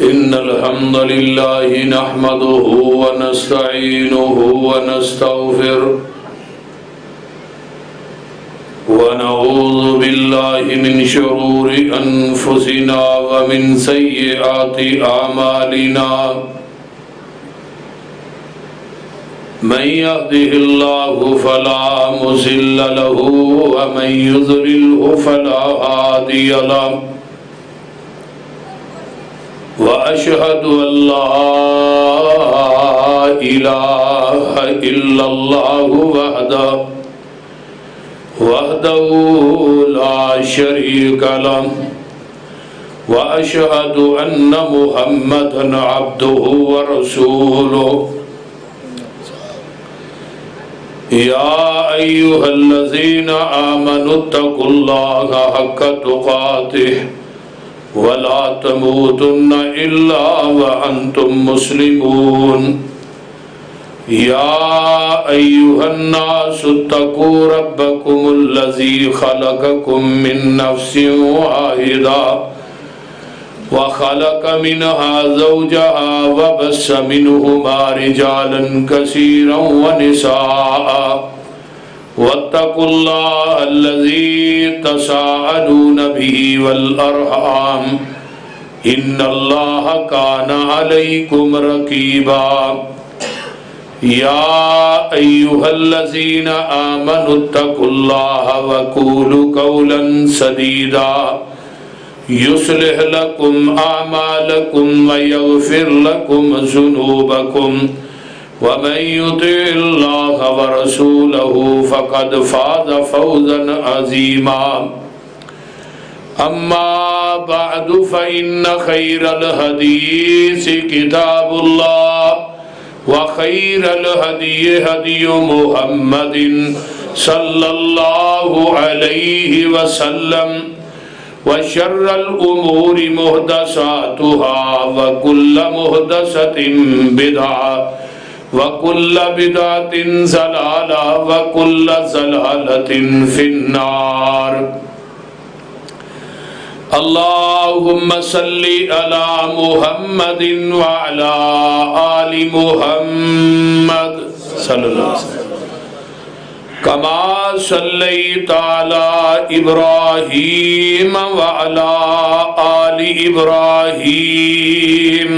इन्नल हम्दुलिल्लाहि नहमदुहु व नस्तईनुहु व नस्तगफिरुहु व नऊज़ु बिल्लाहि मिन शुरूरि अनफुसिना व मिन सय्यिआति आमालिना मन यहदिहिल्लाहु फला मुज़िल्ल लहु व मन युज़लिल्हु फला हादिय लहु व अशहदु अल्ला इलाहा इल्लल्लाहु वहदहु ला शरीका लहु व अशहदु अन्न मुहम्मदन अब्दुहु व रसूलुहु या अय्युहल्लज़ीना आमनुत्तकुल्लाहा हक्का तुक़ातिह वला तमूतुन्न इल्ला व अंतुम मुस्लिमून या अय्युहन्नासुत्तकू रब्बकुमुल्लज़ी खलक़कुम मिन नफ्सिन वाहिदा व खलक़ मिनहा ज़ौजहा व बस्स मिनहुमा रिजालन कसीरन व निसाअ वत्तकुल्लाह अल्लज़ी तसाअलून बिही वल अरहाम इन्नल्लाह काना अलैकुम रकीबा या अय्युहल्लज़ीना आमनुत्तकुल्लाह व क़ूलू क़ौलन सदीदा युस्लिह लकुम आमालकुम व यग़फिर लकुम ज़ुनूबकुम वमन युतिइल्लाह व रसूलहु फ़क़द फ़ाज़ फ़ौज़न अज़ीमा अम्मा बअदु फ़इन्न ख़ैरल हदीस किताबुल्लाह व ख़ैरल हदीय हदीयु मुहम्मदिन सल्लल्लाहु अलैहि वसल्लम व शर्रल उमूरि मुहदसातुहा व कुल्ल मुहदसतिन बिदअह वकुल्ल बिदअतिन ज़लाला वकुल्ल ज़लालतिन फिन्नार अल्लाहुम्मा सल्लि अला मुहम्मदिन व अला आलि मुहम्मद सल्लल्लाहु अलैहि वसल्लम कमा सल्लैता अला इब्राहीम व अला आलि इब्राहीम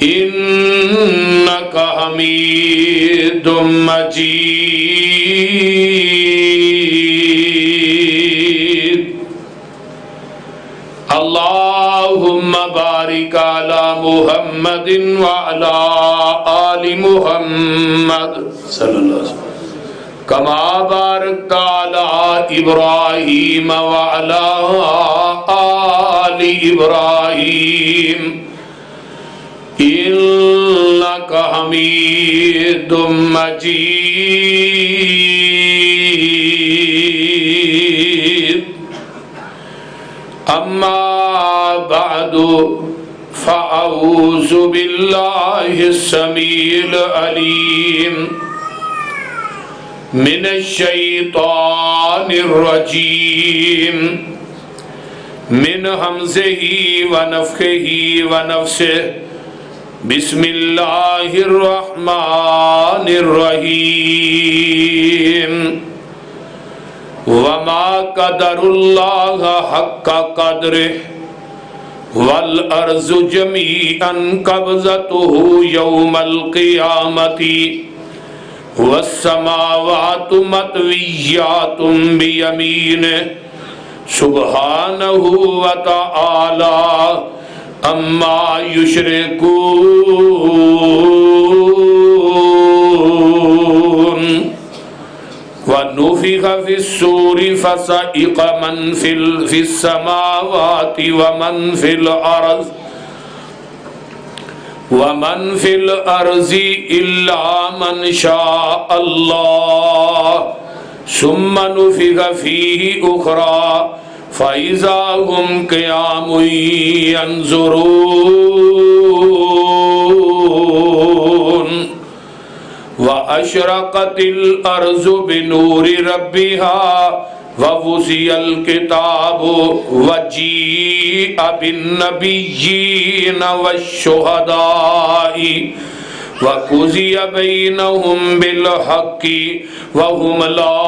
इन्नका हमीदुम मजीद अल्लाहुम्मा बारिक अला मुहम्मदिन व अला आलि मुहम्मद सल्लल्लाहु अलैहि वसल्लम कमा बारकता अला इब्राहीम व अला आलि इब्राहीम इन्नका हमीदुम मजीद अम्मा बअदु फ़अऊज़ु बिल्लाहिस समीइल अलीम मिनश शैतानिर रजीम मिन हमज़िही व नफ़ख़िही व नफ़्सिही बिस्मिल्लाहिर्रहमानिर्रहीम वमा क़दरुल्लाह हक़्क़ क़द्रिही वल अर्ज़ु जमीअन क़ब्ज़तुहु यौमल क़ियामति वस्समावातु मतविय्यातुम बियमीनिही सुब्हानहु व तआला अम्मा युश्रिकून व नुफ़िख़ फ़िस्सूरि फ़सइक़ मन फ़िस्समावाति व मन फ़िल अर्ज़ि इल्ला मन शाअ अल्लाह सुम्मा नुफ़िख़ फ़ीहि उख़रा फ़इज़ा हुम क़ियामुन यंज़ुरून व अशरक़तिल अर्ज़ु बिनूरि रब्बिहा ववुज़ियल किताबु वजीअ बिन्नबिय्यीन वश्शुहदाई वक़ुज़िय बैनहुम बिलहक़्क़ि वहुम ला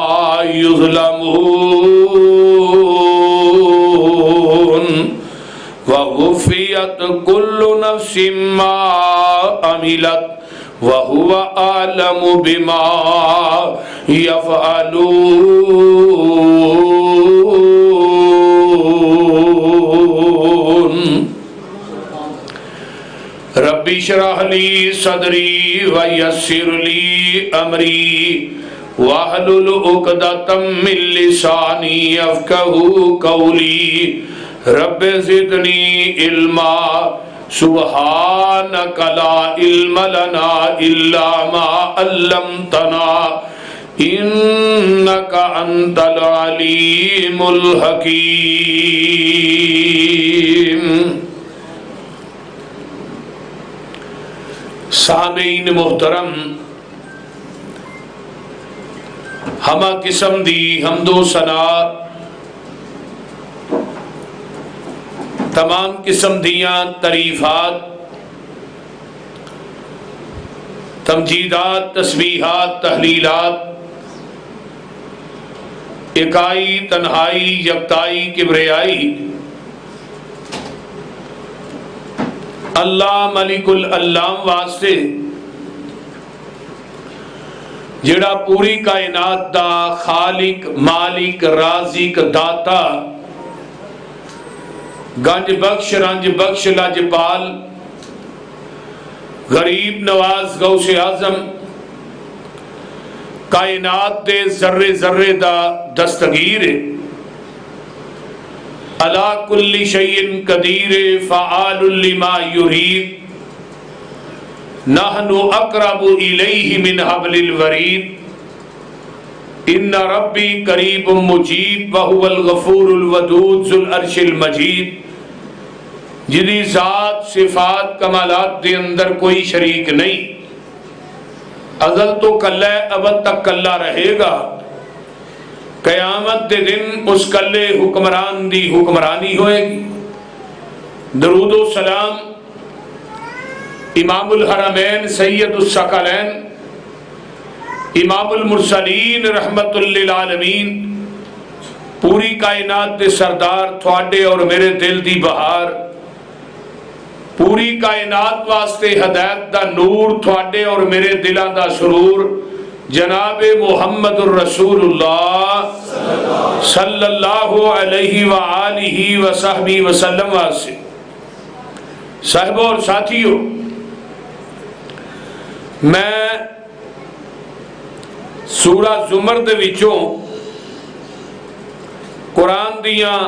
युज़लमून ववुफ़ियत कुल्लु नफ़्सिम मा अमिलत वहुव आलमु बिमा यफ़अलून। रब्बि इश्रह ली सदरी वयस्सिर ली अमरी वहलुल उक़दतम मिन लिसानी यफ़क़हू क़ौली रब्बि ज़िदनी इल्मा सुब्हानक ला इल्म लना इल्ला मा अल्लमतना इन्नक अंतल अलीमुल हकीम। सामीन मोहतरम, हमा किस्म दी हमदो सना तमाम किस्म दियां तरीफात तमजीदात तस्बीहात तहलीलात इकाई तन्हाई यकताई किब्रियाई अल्लाह मलिकुल अल्लाम वास्ते जेड़ा पूरी कायनात दा खालिक मालिक राज़िक दाता गंज बख्श रंज बख्श लजपाल गरीब नवाज गौसे आजम कायनात दे जर्रे जर्रे दा दस्तगीर अला कुल्ली शैइन कदीर फ़आलुल लिमा युरीद नहनु अक़रबु इलैहि मिन हब्लिल वरीद इन्ना रब्बी करीबुम मुजीब व हुवल गफूरुल वदूद ज़ुल अर्शिल मजीद। जिदी ज़ात सिफात कमालात दे अंदर कोई शरीक नहीं, अज़ल तो कल्ला है, अबद तक कल्ला रहेगा। क़यामत दे दिन उस कल्ले हुक्मरान दी हुक्मरानी होएगी। दरूदो सलाम इमामुल हरमैन सैयदुस सकलैन इमामुल मुरसलीन रहमतुल लिल आलमीन पूरी कायनात दे सरदार थोड़े और मेरे दिल दी बहार पूरी कायनात वास्ते हदायत दा नूर थोड़े और मेरे दिलां दा सुरूर जनाबे मुहम्मदुर रसूलुल्लाह सल्लल्लाहु अलैहि व आलिहि व सहबी वसल्लम वास्ते। साहिबो और साथियों, मैं सूरा ज़ुमर दे विचों कुरान दियां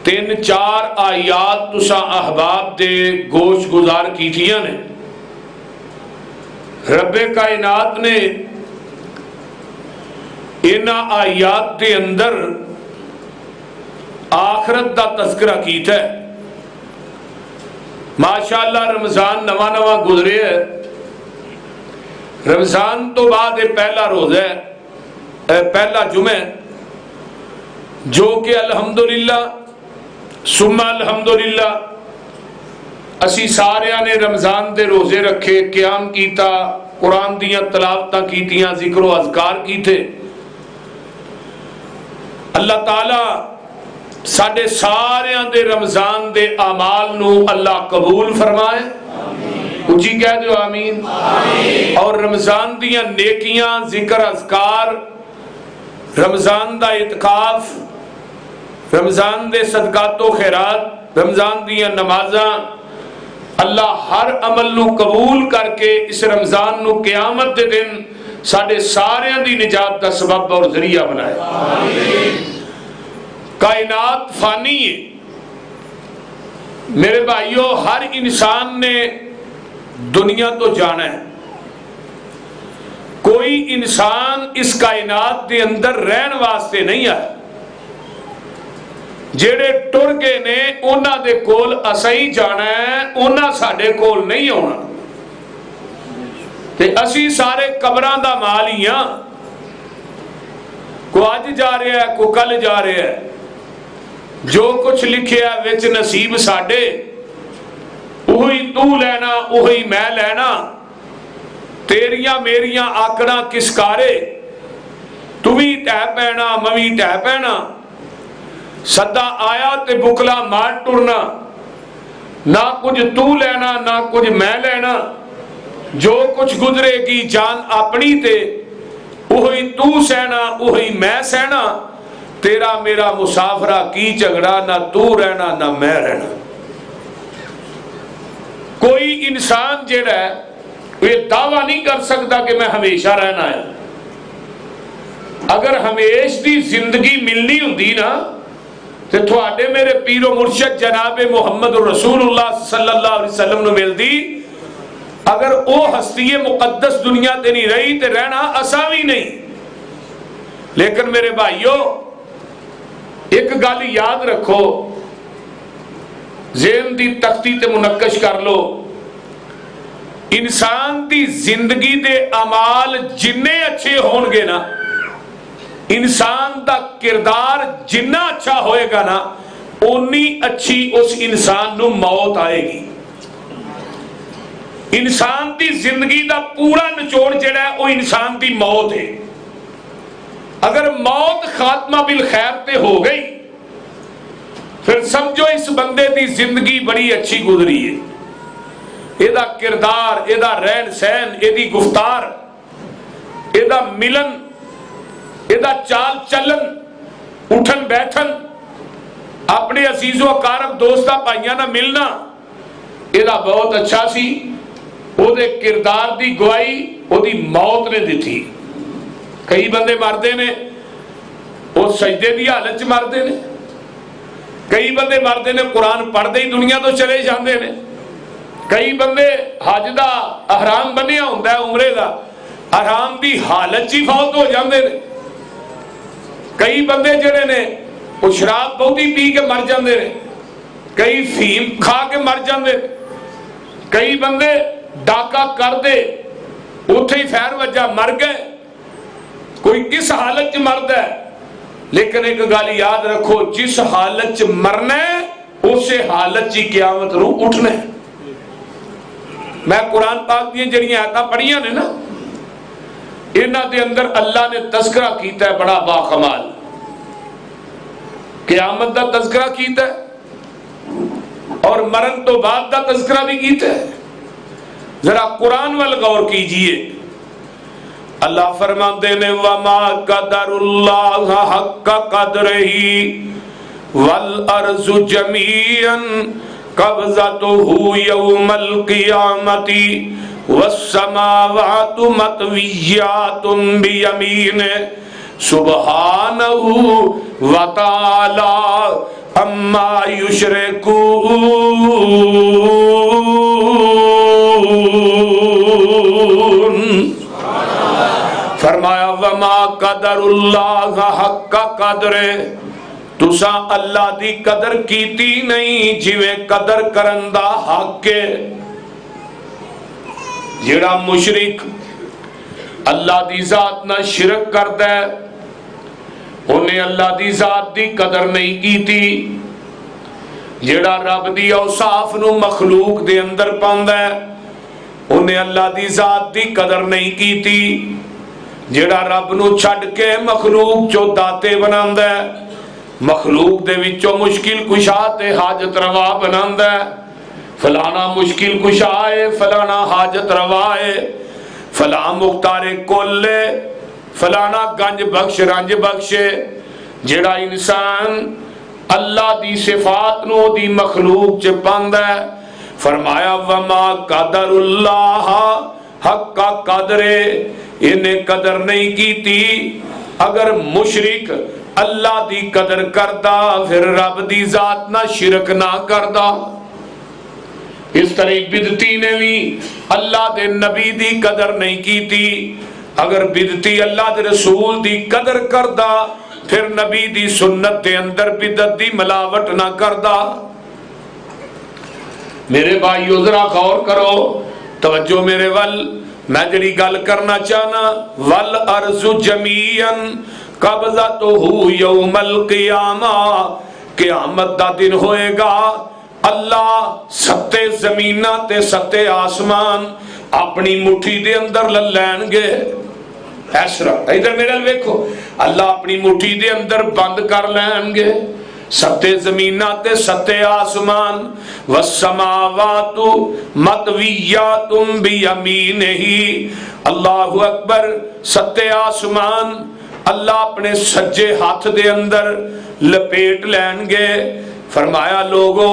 3-4 आयात तुसा अहबाब दे गोश गुजार कीतियां ने। रब्बे कायनात ने इन्हां आयात दे अंदर आखरत दा तज़किरा कीता है। माशाअल्लाह रमजान नवा नवा गुजरे है। रमजान तो बाद पहला रोज़ा है, पहला जुमे जो कि अल्हम्दुलिल्लाह सुम्मा अल्हम्दुलिल्लाह असी सारिया ने रमजान दे रोजे रखे, क्याम कीता, कुरान दियां तलावतां कीतियां, जिक्रो अज़कार कीते। अल्लाह ताला साडे सारियां दे रमजान दे आमाल नू अल्लाह कबूल फरमाए। उची कह दो आमीन। और रमजान दियां नेकियां, जिक्र अज़कार, रमजान दा इत्काफ, रमजान दे सदकातो खैरात, रमजान दियां नमाज़ां अल्लाह हर अमल नू कबूल करके इस रमजान नू क़यामत दे दिन साडे सारियां दी निजात दा सबब और जरिया बनाए। कायनात फानी है मेरे भाइयों, हर इंसान ने दुनिया तो जाना है। कोई इंसान इस कायनात के अंदर रहन वास्ते नहीं आया। जेड़े टुर गए ने उन्हां दे कोल असीं जाना है, उन्हां साडे कोल नहीं आउणा। ते असीं सारे कबरां दा माल ही हां। को अज जा रहा है, को कल जा रहा है। जो कुछ लिखिया विच नसीब साडे, उही तू लेना, उही मैं लेना। तेरिया मेरिया आकड़ा किसकारे, तू भी ढह पैना, मैं भी ढह पैना। सदा आया ते बुकला मार टुरना, ना कुछ तू लेना ना कुछ मैं लेना। जो कुछ गुजरेगी जान अपनी ते, उही तू सहना उही मैं सहना। तेरा मेरा मुसाफरा की झगड़ा, ना तू रहना ना मैं रहना। कोई इंसान जेड़ा है ये दावा नहीं कर सकता कि मैं हमेशा रहना है। अगर हमेश की जिंदगी मिलनी होंदी ना, तो थोड़े मेरे पीरो मुर्शद जनाबे मुहम्मद रसूलुल्लाह सल्लल्लाहु अलैहि वसल्लम नूं मिलदी। अगर वो हस्ती मुकद्दस दुनिया ते नहीं रही तो रहना असा भी नहीं। लेकिन मेरे भाइयों, एक गल याद रखो, ज़हन दी तख्ती ते मुनक्कश कर लो। इंसान दी जिंदगी दे अमाल जिन्ने अच्छे होणगे ना, इंसान दा किरदार जिन्ना अच्छा होएगा ना, उन्नी अच्छी उस इंसान नूं मौत आएगी। इंसान की जिंदगी का पूरा निचोड़ जिहड़ा है वो इंसान की मौत है। अगर मौत खात्मा बिल खैर ते हो गई, फिर समझो इस बंदे की जिंदगी बड़ी अच्छी गुजरी है। एदा किरदार, एदा रहन सहन, एदी गुफ्तार, एदा मिलन, एदा चाल चलन, उठन बैठन, अपने अजीजों अकारब दोस्तां भाइयों नाल मिलना, एदा बहुत अच्छा सी। ओदे किरदार दी गवाही ओदी मौत ने दी। कई बंदे मरते ने वो सजदे की हालत च मरते ने, कई बंदे मरते ने कुरान पढ़ते ही दुनिया तो चले जाते हैं, कई बंदे हज का अहराम बनिया होंदा है, उमरे का अहराम की हालत च ही फौत हो जाते हैं। कई बंदे जिहड़े ने वो शराब बहुती पी के मर जाते हैं, कई फीम खा के मर जाते, कई बंदे डाका कर दे उथे ही फैर वजा मर गए। कोई किस हालत च मरदा है, लेकिन एक गल याद रखो, जिस हालत च मरना है उसे हालत च क़यामत नूं उठना है। मैं कुरान पाक दी जिहड़ियां आयतां पढ़ियां ने ना, इन्हां दे अंदर अल्लाह ने तज़किरा कीता है बड़ा बाकमाल। क़यामत दा तज़किरा कीता है और मरण तो बाद दा तज़किरा भी कीता है। जरा कुरान वाल गौर कीजिए। अल्लाह फरमाते ने, वमा कदरुल्लाह हक्का कदरही वल अर्ज़ु जमीअन कब्ज़तुहु यौमल क़ियामती वस्समावातु मतविय्यातुन बियमीने सुब्हानहु व तआला अम्मा युशरिकून। फरमाया वमा कदरुल्लाह हक्का कदरे, तुसा अल्लाह दी कदर कीती नहीं जिवें कदर करन दा हक है। जेड़ा मुशरिक अल्लाह दी जात नाल शिरक करदा है, उन्हें अल्लाह दी जात दी कदर नहीं कीती। जेड़ा रब दी औसाफ नूं मखलूक दे अंदर पांदा है, उन्हें अल्लाह दी जात दी कदर नहीं कीती। जेड़ा रब नूं छड्ड के मखलूक चो दाते बनांदा है, मखलूक दे विचों मुश्किल कुशा ते हाजत रवा बनांदा है। फलाना मुश्किल कुशा है, फलाना हाजत रवा है, फला मुख्तारे कुल है, फलाना गंज बख्श रंज बख्शे। जेड़ा इंसान अल्लाह दी सिफात नूं दी मखलूक च पांदा है, फरमाया वमा कदरुल्लाह हक्का कदरे, इन्हें कदर नहीं कीती। अगर मुशरिक अल्लाह दी कदर करदा, फिर रब दी जात ना शिरक ना करदा। इस तरह बिदती ने भी अल्लाह दे नबी दी कदर नहीं कीती। अगर बिदती अल्लाह दे रसूल दी कदर करदा, फिर नबी दी सुन्नत दे अंदर बिदत दी मिलावट ना करदा। मेरे भाइयों जरा गौर करो, तवज्जो मेरे वल। मैं जड़ी गल करना चाहना, वल अर्ज़ु जमीअन कब्ज़तुहु यौमल क़ियामा, क़यामत दा दिन होएगा, अल्लाह सत्ते ज़मीनां ते सत्ते आसमान अपनी मुट्ठी दे अंदर ले लैणगे। ऐसरा इधर मेरे वेखो, अल्लाह अपनी मुट्ठी दे अंदर बंद कर लैणगे सत्ते ज़मीनां ते सत्ते आसमान। वस्समावातु मतविय्यातुम बियमीनिही, अल्लाहु अकबर, सत्ते आसमान अल्लाह अपने सज्जे हाथ दे अंदर लपेट लैणगे। फरमाया लोगो,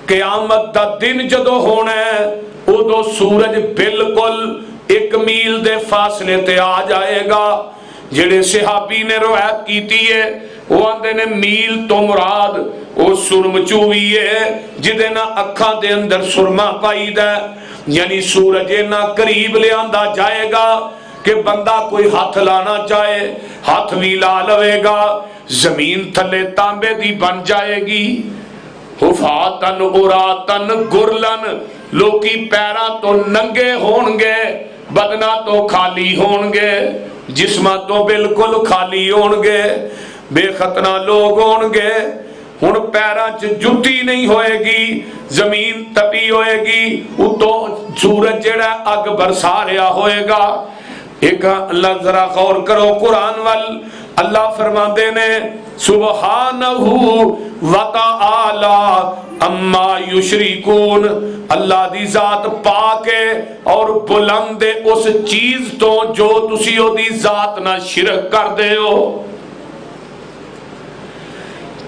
क़यामत दा दिन जदों होना है उदों सूरज बिल्कुल 1 मील दे फासले ते आ जाएगा। जेड़े सहाबी ने रवायत कीती है वो आंदे ने मील तो मुराद वो सुरमचूवी है जिदे ना अखां दे अंदर सुरमा पाईदा, यानी सूरज इन्ना करीब लियांदा जाएगा कि बंदा कोई हाथ लाना चाहे हाथ भी ला लवेगा। जमीन थले तांबे दी बन जाएगी। हुफातन उरातन गुरलन, लोकी पैरां तो नंगे होणगे, बदना तो खाली होणगे, जिस्मां तो बिल्कुल खाली होणगे, बेखतना लोग होणगे। हुण पैरां च जुत्ती नहीं होएगी, जमीन तपी होएगी, उतों सूरज जेड़ा अग बरसा रहा होएगा। एक अल्लाह जरा गौर करो कुरान वल, अल्लाह फरमाते ने सुबहानहू व तआला अम्मा युशरिकून, अल्लाह दी जात पाक है और बुलंद है उस चीज तो जो तुसी ओदी जात ना शिरक करदे हो।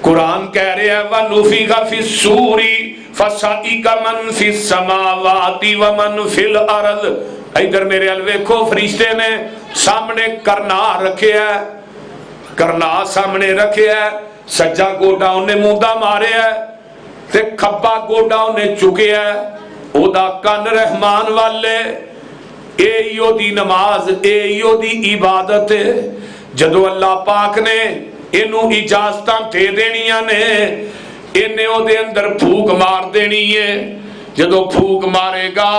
कुरान कह रहा है वनुफिगा फिस्सूरी फसाइका मन फिस समावाति व मन फिल अर्द। इधर मेरे अल वेखो, फरिश्ते ने सामने करना रखे है, करना सामने रखे है, सज्जा गोडा उन्हें मुंदा मारे है ते खब्बा गोडा उन्हें चुके है, ओदा कन रहमान वाले। ए ओदी नमाज, ए ओदी इबादत है। जदों अल्लाह पाक ने इनू इजाजतां दे देनियां ने, इन्हें ओदे अंदर फूक मार देनी है। जदों फूक मारेगा,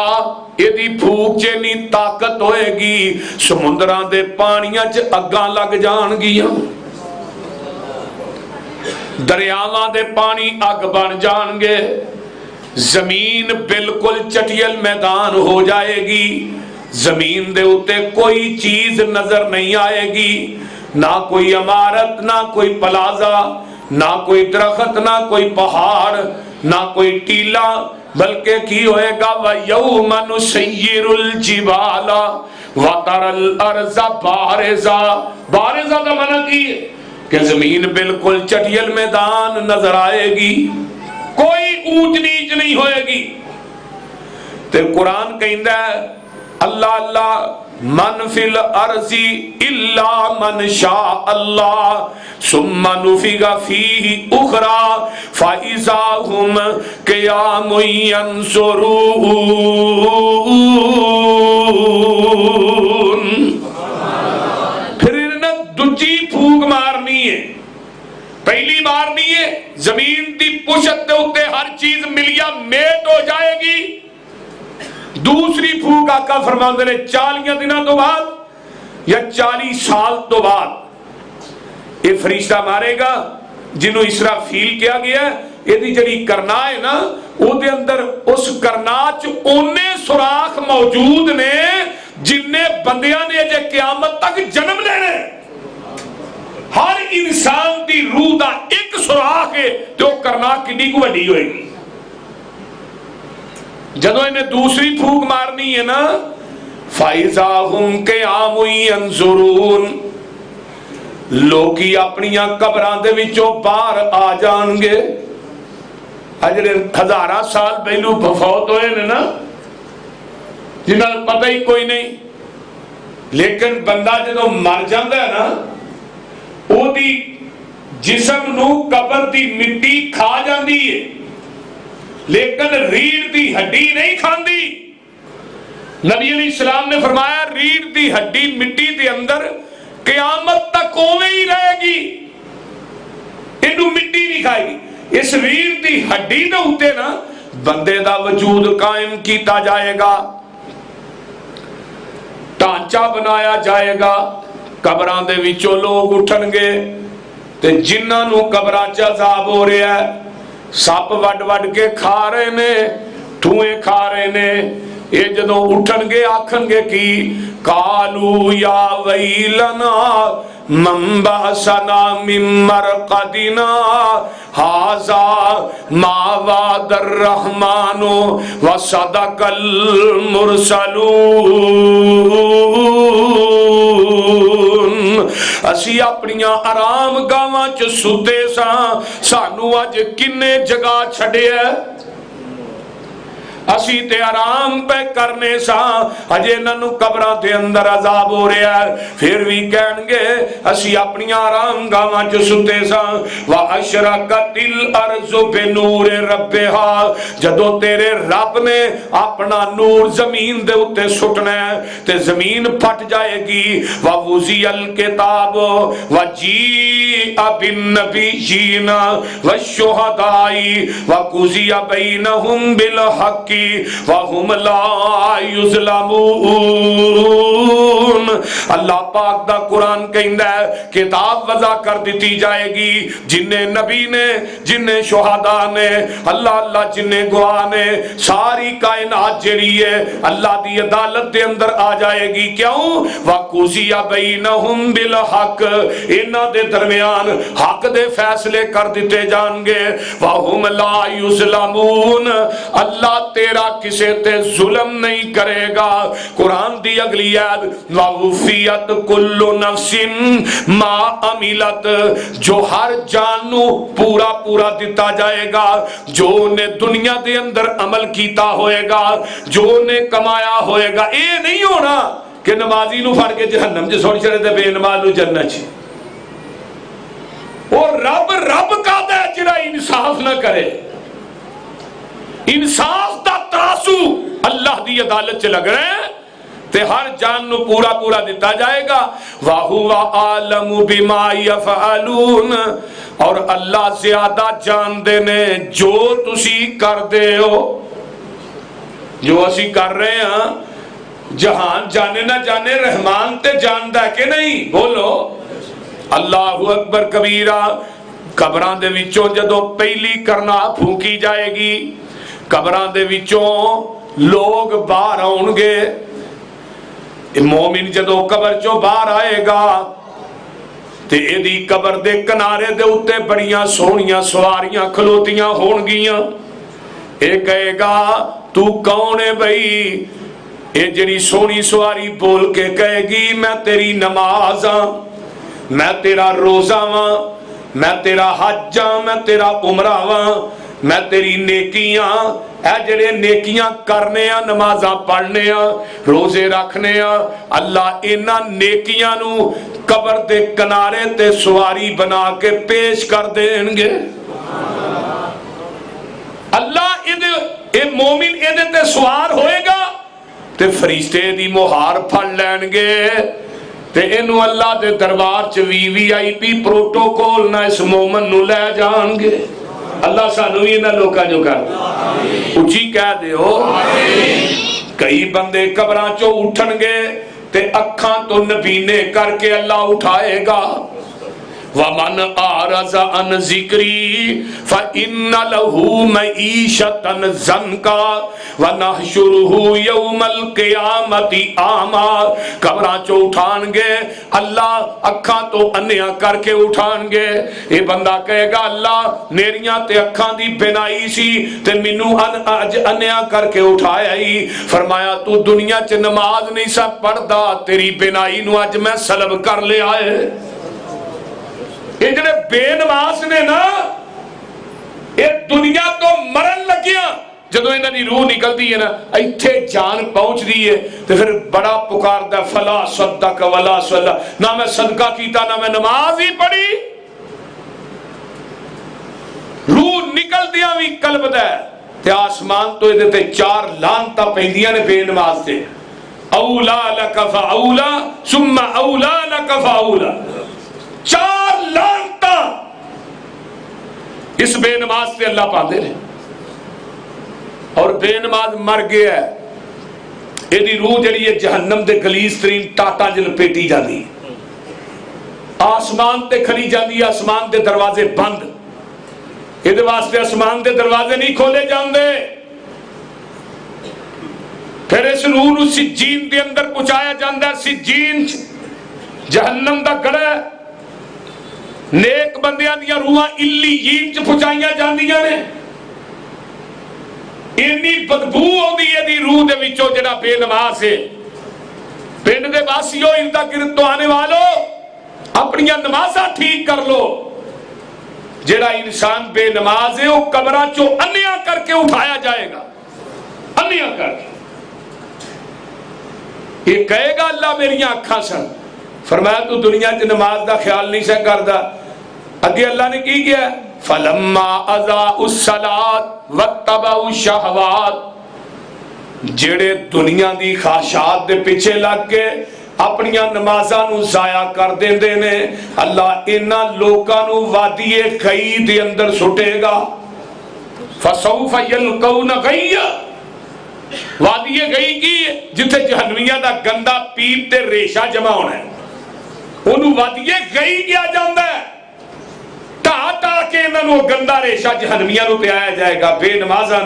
इहदी फूक च इन्नी ताकत होएगी, समुद्रां दे पानियां च अग्गां लग जाणगियां, दरियावां दे पानी अग बन जाणगे, जमीन बिल्कुल चटियल मैदान हो जाएगी। जमीन दे उत्ते कोई चीज नजर नहीं आएगी, ना कोई इमारत, ना कोई प्लाजा, ना कोई दरख्त, ना कोई पहाड़, ना कोई टीला, बल्कि की होएगा वयौमा नुसय्यिरुल जिबाला व तरल अर्ज़ा बारिज़ा। बारिज़ा का माना की कि जमीन बिल्कुल चटियल मैदान नजर आएगी, कोई ऊंच नीच नहीं होएगी। ते कुरान कहंदा है अल्लाह अल्लाह मन फिल अर्ज़ी इल्ला मन शा अल्लाह सुम्मा नुफिगा फीही उखरा फाइज़ा हुम क़ियामुन यंज़ुरून। फिर इन्हें दूजी फूक मारनी है, पहली मारनी है जमीन की पुशत के उत्ते हर चीज मिलिया मेट हो जाएगी। दूसरी फूक आका फरमाते ने 40 दिनों तो बाद या 40 साल तो बाद ये फरिश्ता मारेगा जिन्हों इसराफील किया गया। यदि जड़ी करना है ना, उसके अंदर उस करना च ओने सुराख मौजूद ने जिन्ने बंदियां ने अजे क़यामत तक जन्म लेने। हर इंसान की रूह का एक सुराख है, जो करना कितनी को वड्डी होएगी। जदों इन्हें दूसरी फूक मारनी है ना, फाइज़ा हुम क़ियामुन यंज़ुरून, लोकी अपनियां कबरां दे विचों बाहर आ जाणगे। अजरे हज़ारां साल पहलू फौत होए ने ना, जिन्हां नूं पता ही कोई नहीं, लेकिन बंदा जदों मर जांदा है ना, ओदी जिस्म नूं कबर दी मिट्टी खा जांदी है, लेकिन रीढ़ दी हड्डी नहीं खांदी। नबी अलैहिस्सलाम ने फरमाया रीढ़ दी हड्डी मिट्टी दे अंदर क़यामत तक ओवें ही रहेगी, इनू मिट्टी नहीं खाएगी। इस रीढ़ दी हड्डी दे उत्ते ना बंदे दा वजूद कायम किया जाएगा, ढांचा बनाया जाएगा, कबरां दे विचों लोग उठणगे ते जिन्हां नूं कबरां च अजाब हो रहा है, सप वड वड के खा रहे ने, ठूए खा रहे ने, ये जदों उठणगे आखणगे कि कालू या वैलना मंबासना मिम्मरकदिना हाजा मा वादर रहमानो व सदकल मुरसलून। असी अपनियां आराम गावां च सुते सां, सानू अज किन्ने जगा छड्या, असी ते आराम पे करने सा, अजे इन्हां कबरां दे अंदर अजाब हो रहा है, फिर भी कहणगे असी अपनी आराम गावां च सुते सा। व अशरकतिल अर्ज़ु बिनूर रब्बिहा, जदों तेरे रब ने अपना नूर जमीन दे उत्ते सुटना है ते जमीन फट जाएगी। व वुज़ियल किताब व जीअ बिन नबिय्यीना व शुहदाई व कुज़िया बैनहुम बिल हक़्क़ि वहुम ला युज़लमून। अल्लाह पाक दा कुरान कहंदा है किताब वज़ा कर दी जाएगी, जिन्ने नबी ने, जिन्ने शुहदा ने, अल्लाह अल्लाह जिन्ने गवाह ने, सारी कायनात जेड़ी है अल्लाह दी अदालत दे अंदर आ जाएगी। क्यों? वकुज़िया बैनहुम बिल हक़, इन्हां दे दरमियान हक दे फैसले कर दिते जाएंगे। वहुम ला युज़लमून, अल्लाह तेरा किसे ते जुल्म नहीं करेगा। कुरान दी अगली आयत वफियत कुल्लु नफ्सिन मा अमिलत, जो हर जान नू पूरा पूरा दिता जाएगा, जो ने दुनिया दे अंदर अमल कीता होएगा, जो ने कमाया होएगा। ये नहीं होना कि नमाजी नू फड़ के जहन्नम च सुट छड़े ते बेनमाज नू जन्नत च। और रब रब कादा जिहड़ा इंसाफ ना करे, इंसाफ दा तराजू अल्लाह दी अदालत च लगना है ते हर जान नू पूरा पूरा दिता जाएगा। वाहुवा आलमु बिमा यफअलून, और अल्लाह ज्यादा जानते ने जो तुसी करदे हो। जो असी कर रहे हैं, जहान जाने ना जाने रहमान ते जानदा है कि नहीं? बोलो अल्लाहु अकबर कबीरा। कबरां दे विचों जदों पहली करना फूकी जाएगी, कबरां दे विचों लोग बाहर आउणगे। मोमिन जदों कबर चों बाहर आएगा ते इहदी कबर दे किनारे दे उत्ते बड़ियां सोहणियां सवारियां खलोतियां होणगियां। ये कहेगा तू कौन है बई? ये जिहड़ी सोहनी सवारी बोल के कहेगी मैं तेरी नमाज हां, मैं तेरा रोजा वां, मैं तेरा हज हां, मैं तेरा उमरा वां, मैं तेरी नेकियां, ऐ जेड़े नेकियां करने आ, नमाजा पढ़ने आ, रोजे रखने आ, अल्लाह इन्हां नेकियां नू कबर दे किनारे ते सवारी बना के पेश कर देणगे। अल्लाह ए मोमिन इहदे ते सवार होएगा ते फरिश्ते दी मुहार फड़ लैणगे ते इनू अल्लाह दे दरबार च VIP प्रोटोकॉल ना इस मोमन नू लै जाणगे। अल्लाह सानू भी इन्हां लोकां जो कर उची कह दिओ। कई बंदे कबरां चों उठणगे ते अखां तो नबीने करके अल्लाह उठाएगा। वमन आरज़ा अन ज़िक्री फ़इन्न लहू मईशतन ज़न्का वनहशुरुहु यौमल क़ियामति आमा। कबरां चों उठाणगे अल्लाह, अखां तो अन्नियां करके उठाणगे। ये बंदा कहेगा अल्लाह मेरियां ते अखां दी बिनाई सी ते मैनू अज अन्नियां करके उठाया ही। फरमाया तू दुनिया च नमाज नहीं सा पढ़दा, तेरी बिनाई नू अज मैं सलब कर लिया है। ये जिहड़े बेनमाज ने ना, ये दुनिया तो मरन लगिया जदों इन्हां दी रूह निकलदी है ना, इत्थे जान पहुंचदी है ते फिर बड़ा पुकारदा फला सद्दक वला सल्ला, ना मैं सदका कीता ना मैं नमाज ही पढ़ी। रूह निकलदियां भी कलबदा ते आसमान तो इहदे ते 4 लानतां पैंदियां ने बेनमाज ते। औला लक फऔला सुम्मा औला लक फऔला, 4 लानतां इस बेनमाज से अल्लाह पाते ने। और बेनमाज मर गया, यदि रूह जड़ी है जहन्नम दे गलीस तरीन टाटा च लपेटी जाती। आसमान ते खली जाती, आसमान के दरवाजे बंद, ये वास्ते आसमान के दरवाजे नहीं खोले जाते। फिर इस रूह नूं सिज्जीन के अंदर पहुंचाया जाता। सिज्जीन जहन्नम का गड़ा, नेक बंदियां दी रूहां इल्लीयीन च पहुंचाईयां जांदियां ने। इन्नी बदबू आउंदी है दी रूह दे विचों, जिहड़ा बेनमाज है। पिंड दे वासियों, इनका गिरद तो आने वालों, अपनियां नमाज़ां ठीक कर लो। जिहड़ा इंसान बेनमाज है, वह कब्रां चों अन्निया करके उठाया जाएगा, अन्निया करके। ये कहेगा अल्लाह मेरिया अखा सन। फरमाया तू दुनिया च नमाज का ख्याल नहीं सा करदा। अगे अल्लाह ने की किया, फलम्मा अज़ाउस सलात वत्तबउ शहवात, जेड़े दुनिया दी ख्वाहिशात दे पीछे लग के अपनियां नमाज़ां नूं ज़ाया कर देंदे ने, अल्लाह इन्हां लोकां नूं वादिए गई दे अंदर सुटेगा। फसौफ यल्कौन गय्या, वादिए गई की जिथे जहन्नमियां दा गंदा पीप ते रेशा जमा होना है, उन्होंने वादिए गई किया जाता है। ढा ढा के इन्हों गंदा रेशा जहन्नमियां नूं पियाया जाएगा। बेनमाज़ां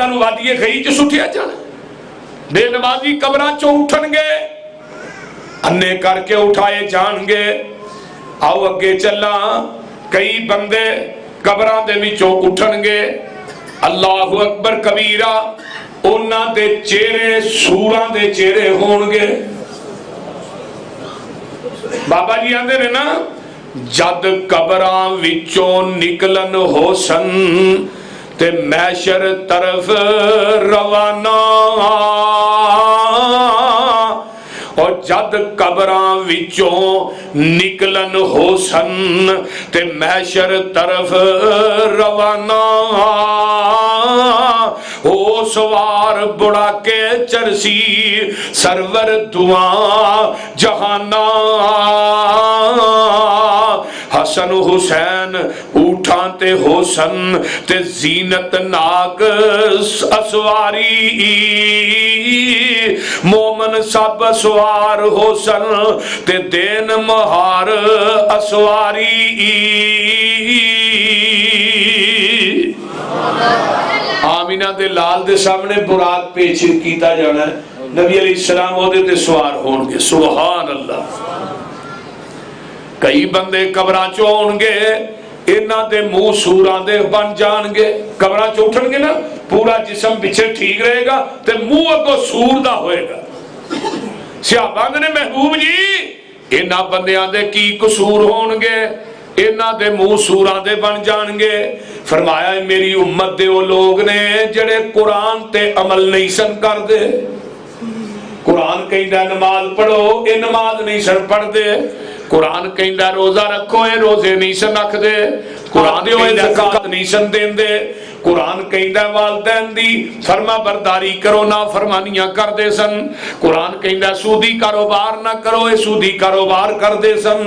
नूं वादिए गई च सुटिया जाना। बेनमाजी कब्रां चों उठणगे, अन्ने करके उठाए जाणगे। आओ अगे चला। कई बंदे कब्रां दे विचों उठणगे, अल्लाहु अकबर कबीरा, उन्हां दे चेहरे सूरां दे चेहरे होणगे। बाबा जी आंदे ने ना, जद कब्रां विचों निकलन हो सन ते मैशर तरफ रवाना, और जद कब्रां विचों निकलन हो सन ते मैशर तरफ रवाना, ओ सवार बुढ़ा के चरसी सरवर दुआ जहाना, हसन हुसैन ऊठां ते होसन ते जीनत नाक असवारी, मोमन सब असवार होसन ते देन महार असवारी। आमीना दे लाल दे सामने बुराक पेश किया जाना है, नबी अलैहिस्सलाम ओदे ते सवार होणगे। सुभान अल्लाह। कई बंदे कब्रां चों आउणगे, इन्हां दे मुंह सूरां दे बन जाणगे। कब्रां चों उठणगे ना, पूरा जिस्म पिछे ठीक रहेगा ते मुंह अगों सूर दा होएगा। सहाबा ने महबूब जी इन्हां बंदियां दे की कसूर होणगे, इन्हां दे मुंह सूरां दे बन जाणगे। फरमाया मेरी उम्मत दे वो लोग ने जिहड़े कुरान ते अमल नहीं सन करदे। कुरान कहंदा नमाज पढ़ो, ये नमाज नहीं सन पढ़दे। कुरान कहंदा रोजा रखो, ये रोजे नहीं सन रखदे। कुरान कहंदा ज़कात नहीं सन देंदे। कुरान कहंदा वालिदैन दी फरमा बरदारी करो, ना फरमानियां करदे सन। कुरान कहंदा सूदी कारोबार ना करो, ये सूदी कारोबार करदे सन।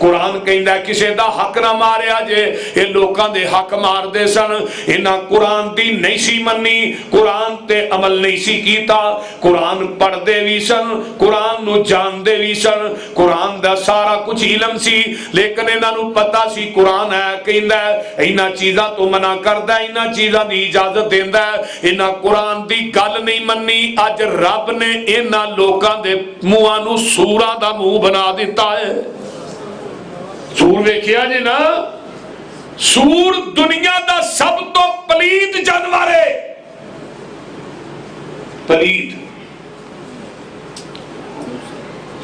कुरान कहंदा किसी दा हक ना मारिया जे, ये लोकां दे हक मारदे सन। इन्हां कुरान दी नहीं सी मन्नी, कुरान ते अमल नहीं सी कीता। कुरान पढ़दे भी सन, कुरान नूं जानदे भी सन, कुरान दा सारा कुछ इलम सी, लेकिन इन्हां नूं पता सी कुरान है कहंदा इन्हां चीज़ां तो मना करदा, इन्हां चीज़ां दी इजाजत देंदा, इन्हां कुरान दी गल नहीं मन्नी। अज रब ने इन्हां लोकां दे मुंहां नूं सूरां दा मुंह बना दिता है। सूर वेखिया जी ना, सूर दुनिया दा सब तो पलीत जानवर है। पलीत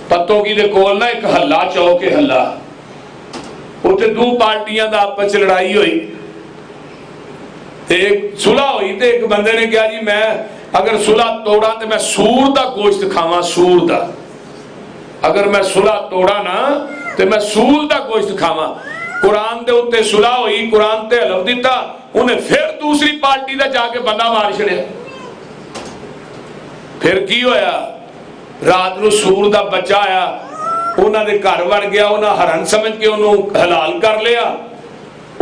पत्तोगी दे कोल ना एक हल्ला चौक है, हल्ला उत्थे दो पार्टियां दा आपस च लड़ाई हुई, एक सुलह हुई। तो एक बंदे ने कहा जी मैं अगर सुलह तोड़ा तो मैं सूर दा गोश्त खावा, सूर दा। अगर मैं सुलह तोड़ा ना तो मैं सूर दा गोश्त खावा। कुरान दे उत्ते सुलह हुई, कुरान ते हलफ दिता, उन्हें फिर दूसरी पार्टी दा जाके बंदा मार छड़िया। फिर की होया, रात नूं सूर दा बच्चा आया, उन्होंने घर वड़ गया, उन्हें हरन समझ के उन्होंने हलाल कर लिया।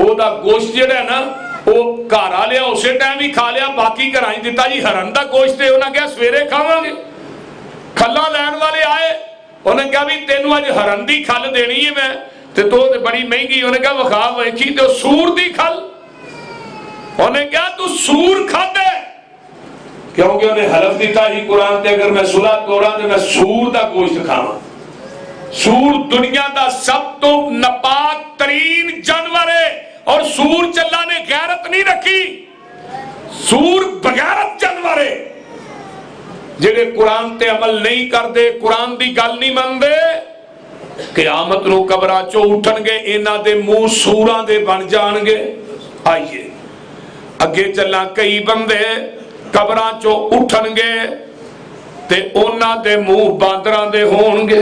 ओदा गोश्त जिहड़ा ना वो घर आ लिया, उस टाइम ही खा लिया, बाकी घर दिता जी हरन का गोश्त। उन्हें कहा सवेरे खावांगे। खल्ला लैन वाले आए, उन्हें कहा भी तेनू अज हरन की खल देनी है मैं, तो बड़ी महंगी। उन्हें कहा विखा वेखी, तो सूर की खल। उन्हें कहा तू सूर खादा, क्योंकि उन्हें हलफ दिता ही कुरान ते अगर मैं सुलह तोड़ा तो मैं सूर का गोश्त खावा। सूर दुनिया का सब तो नापाक तरीन जानवर है, और सूर चल्ला ने गैरत नहीं रखी। सूर बगैरत जानवर है, जेड़े कुरान ते अमल नहीं करते, कुरान की गल नहीं मनते, क़यामत नूं कबरां चों उठणगे, इन्हां दे मुंह सूरां दे बन जाणगे। आइए अगे चला। कई बंदे कबरां चों उठणगे ते उन्हां दे मुंह बांदरां दे होणगे।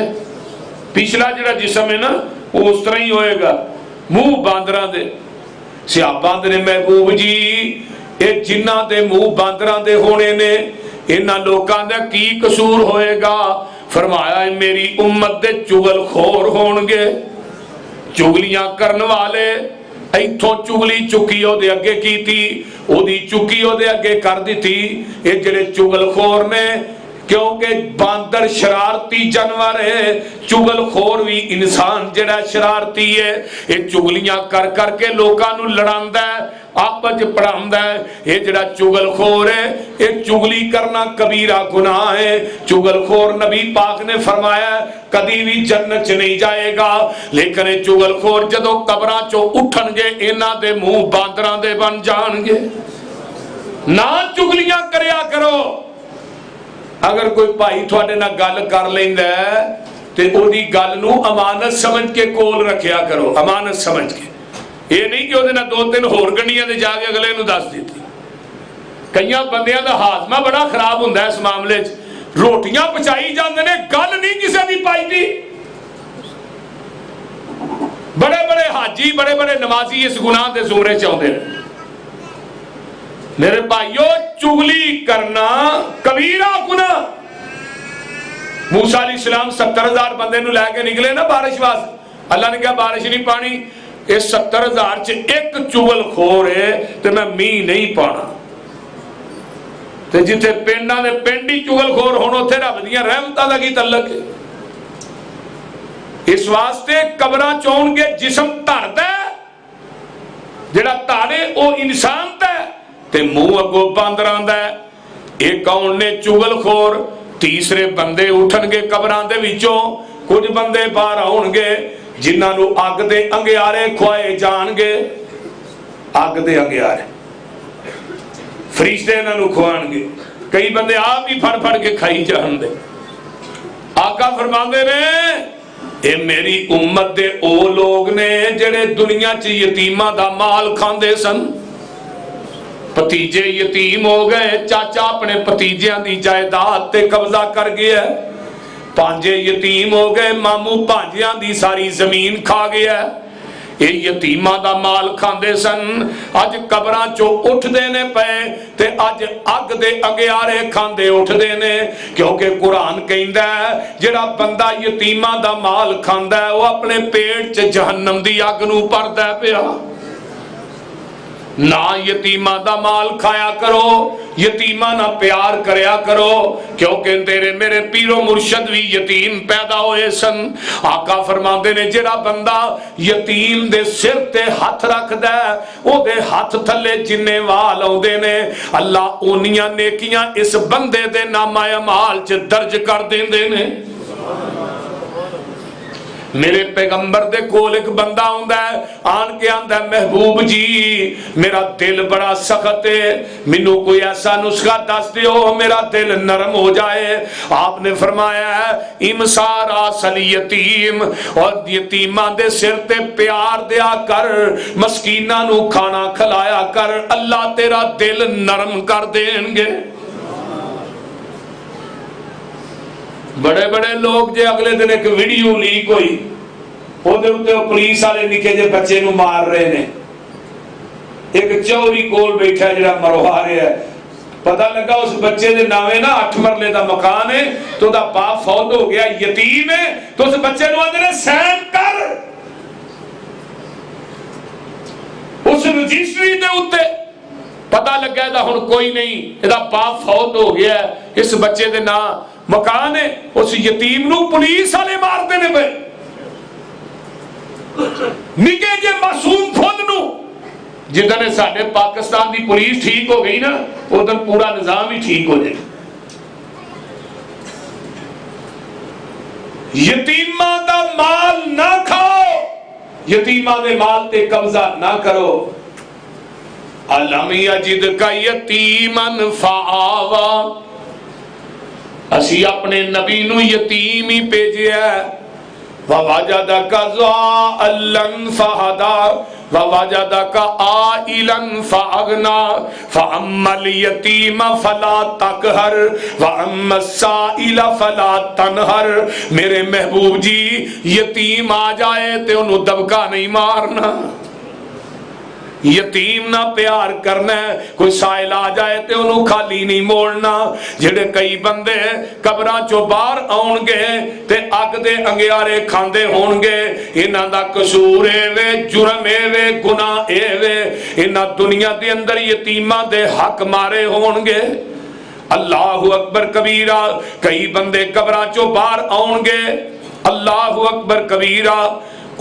पिछला जिहड़ा जिस्म है ना वो उस तरह ही होएगा, मुंह बांदरां दे। सियापा ने महबूब जी ये जिन्हां दे मुंह बांदरां दे होने ने, इन्हां लोकां दा की कसूर होएगा? फरमाया मेरी उम्मत दे चुगलखोर होणगे, चुगलियां करन वाले। इथों चुगली चुकी ओदे अगे कीती, ओदी चुकी ओदे अगे कर दिती। ये जेड़े चुगलखोर ने, क्योंकि बांदर शरारती जानवर है, चुगलखोर भी इंसान जेड़ा शरारती है। ये चुगलियां कर करके लोकां नूं लड़ांदा है, आपस च पढ़ांदा है। ये जेड़ा चुगलखोर है, ये चुगली करना कबीरा गुनाह है। चुगलखोर नबी पाक ने फरमाया कदी भी जन्नत च नहीं जाएगा। लेकिन ये चुगलखोर जदों कबरां चों उठणगे, इन्हां दे मुंह बांदरां दे बन जाणगे। ना चुगलियां करया करो। अगर कोई भाई थोड़े नाल गल कर लैंदा है ते ओदी गल नूं अमानत समझ के कोल रखिया करो, अमानत समझ के। ये नहीं कि ओदे नाल दो तीन होर गंढियां ते जाके अगले नूं दस दित्ती। कई बंदियां दा हाजमा बड़ा खराब हुंदा है इस मामले च, रोटियां पचाई जांदे ने, गल नहीं किसी दी पाईदी। बड़े बड़े हाजी, बड़े बड़े नमाजी इस गुनाह दे जुमरे च आउंदे ने। मेरे भाइयों, चुगली करना कबीरा गुनाह। मूसा अलैहिस्सलाम 70,000 बंदे नूं लैके निकले ना बारिश वास्ते। अल्लाह ने कहा बारिश नहीं पानी, इस 70,000 च एक चुगलखोर है ते मैं मींह नहीं पाना। ते जिथे पिंडां दे पिंड ही चुगलखोर होण, उत्थे रब दीयां रहमतां दा की तल्लक है? इस वास्ते कबरां चौणगे जिस्म धरदा, जेड़ा धारे वो इंसान दा ते मुंह अगों बांदरां दा। ये कौन ने चुगलखोर? तीसरे बंदे उठणगे कबरां दे विचों, कुछ बंदे बाहर आउणगे जिन्हां नूं अग दे अंगियारे खुआए जाणगे। अग दे अंगियारे फरिश्ते इन्हां नूं खुआणगे। कई बंदे आप ही फड़ फड़ के खाई जाणदे। आका फरमांदे ने ये मेरी उम्मत दे ओ लोग ने जेड़े दुनिया च यतीमां दा माल खांदे सन। भतीजे यतीम हो गए, चाचा अपने भतीजियां दी जायदाद ते कब्जा कर गया। भांजे यतीम हो गए, मामू भांजियां दी सारी जमीन खा गया। ये यतीमां दा माल खांदे सन, अज कबरां चों उठदे ने पे ते अज अग दे अंगियारे खांदे उठदे ने। क्योंकि कुरान कहंदा है जेड़ा बंदा यतीमां दा माल खांदा है, वो अपने पेट च जहन्नम दी अग नूं भरदा पिया। ना यतीमां दा माल खाया करो, यतीमां ना प्यार करया करो, क्योंकि तेरे मेरे पीरो मुर्शद भी यतीम पैदा होए सन। आका फरमांदे ने जेड़ा बंदा यतीम दे सिर ते हथ रखदा है, ओदे हथ थले जिन्ने वाल आउंदे ने, अल्लाह ओनियां नेकियां इस बंदे दे नामा अमाल च दर्ज कर देंदे ने। मेरे पैगंबर दे कोल एक बंदा आंदा है, आन के आंदा महबूब जी मेरा दिल बड़ा सख्त है, मैनू कोई ऐसा नुस्खा दस दियो मेरा दिल नरम हो जाए। आपने फरमाया है इमसारा सल यतीम, और यतीमां दे सिर ते प्यार दिया कर, मस्कीनां नू खाना खिलाया कर, अल्लाह तेरा दिल नरम कर देंगे। बड़े बड़े लोग जे अगले दिन एक वीडियो लीक हुई, ओदे उत्ते पुलिस वाले निके जे बच्चे नूं मार रहे ने। एक चौरी कोल बैठा जिहड़ा मरवा रहा है, पता लगा उस बच्चे दे नावे ना 8 मरले दा मकान है, तो दा बाप फौत हो गया, यतीम है, तो उस बच्चे नूं आंदे ने साइन कर। उस रजिस्ट्री दे उत्ते पता लगा हुण कोई नहीं, इहदा बाप फौत हो गया, इस बच्चे दे नाम मकान है, उस यतीम नूं पुलिस वाले मारते ने पे, निके जे मासूम फुल नूं। जिदन साडे पाकिस्तान की पुलिस ठीक हो गई ना, उदन पूरा निजाम ही ठीक हो जाए। यतीमा दा माल ना खाओ, यतीमा दे माल ते कब्जा ना करो। अलम यजिद का यतीमन फाआवा, असी अपने नबी नू यतीम ही भेजिया। ववजदका ज़ाअलन फहदा ववजदका आइलन फअगना फअम्मल यतीम फला तकहर वअम्मस साइल फला तनहर। मेरे महबूब जी, यतीम आ जाए ते उन्होंने दबका नहीं मारना, यतीम ना प्यार करना, कोई साइल आ जाए तो उन्होंने खाली नहीं मोड़ना। जेड़े कई बंदे कबरां चों बाहर आउणगे ते अग दे अंगियारे खांदे होणगे, इन्हां दा कसूर एवे, जुर्म एवे, गुनाह एवे, इन्हां दुनिया दे अंदर यतीमां दे हक मारे होणगे। अल्लाहु अकबर कबीरा। कई बंदे कबरां चों बाहर आउणगे, अल्लाहु अकबर कबीरा,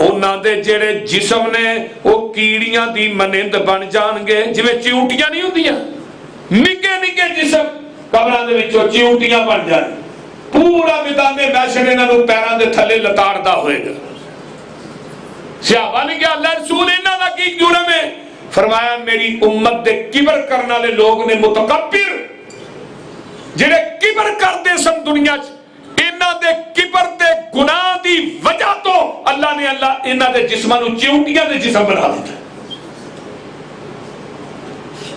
उन्हां दे जेड़े जिस्म ने वो कीड़ियां दी मनिंद बन जाणगे। जिवें चिऊटियां नहीं हुंदियां, निक्के निक्के जिस्म कबरां दे विचों चिऊटियां बन जाण, पूरा मैदाने महशर इन्हां नूं पैरां दे थल्ले लताड़दा होएगा। सहाबा ने कहा अल्लाह रसूल इन्हां दा की जुर्म है? फरमाया मेरी उम्मत दे किबर करने वाले लोग ने, मुतकब्बिर, जेड़े किबर करदे सन दुनिया च, इन्हां दे किबर दे गुनाह दी वजह तो अल्लाह ने इन्हां दे जिस्मां नूं चिऊटियां दे जिस्म बना दिता।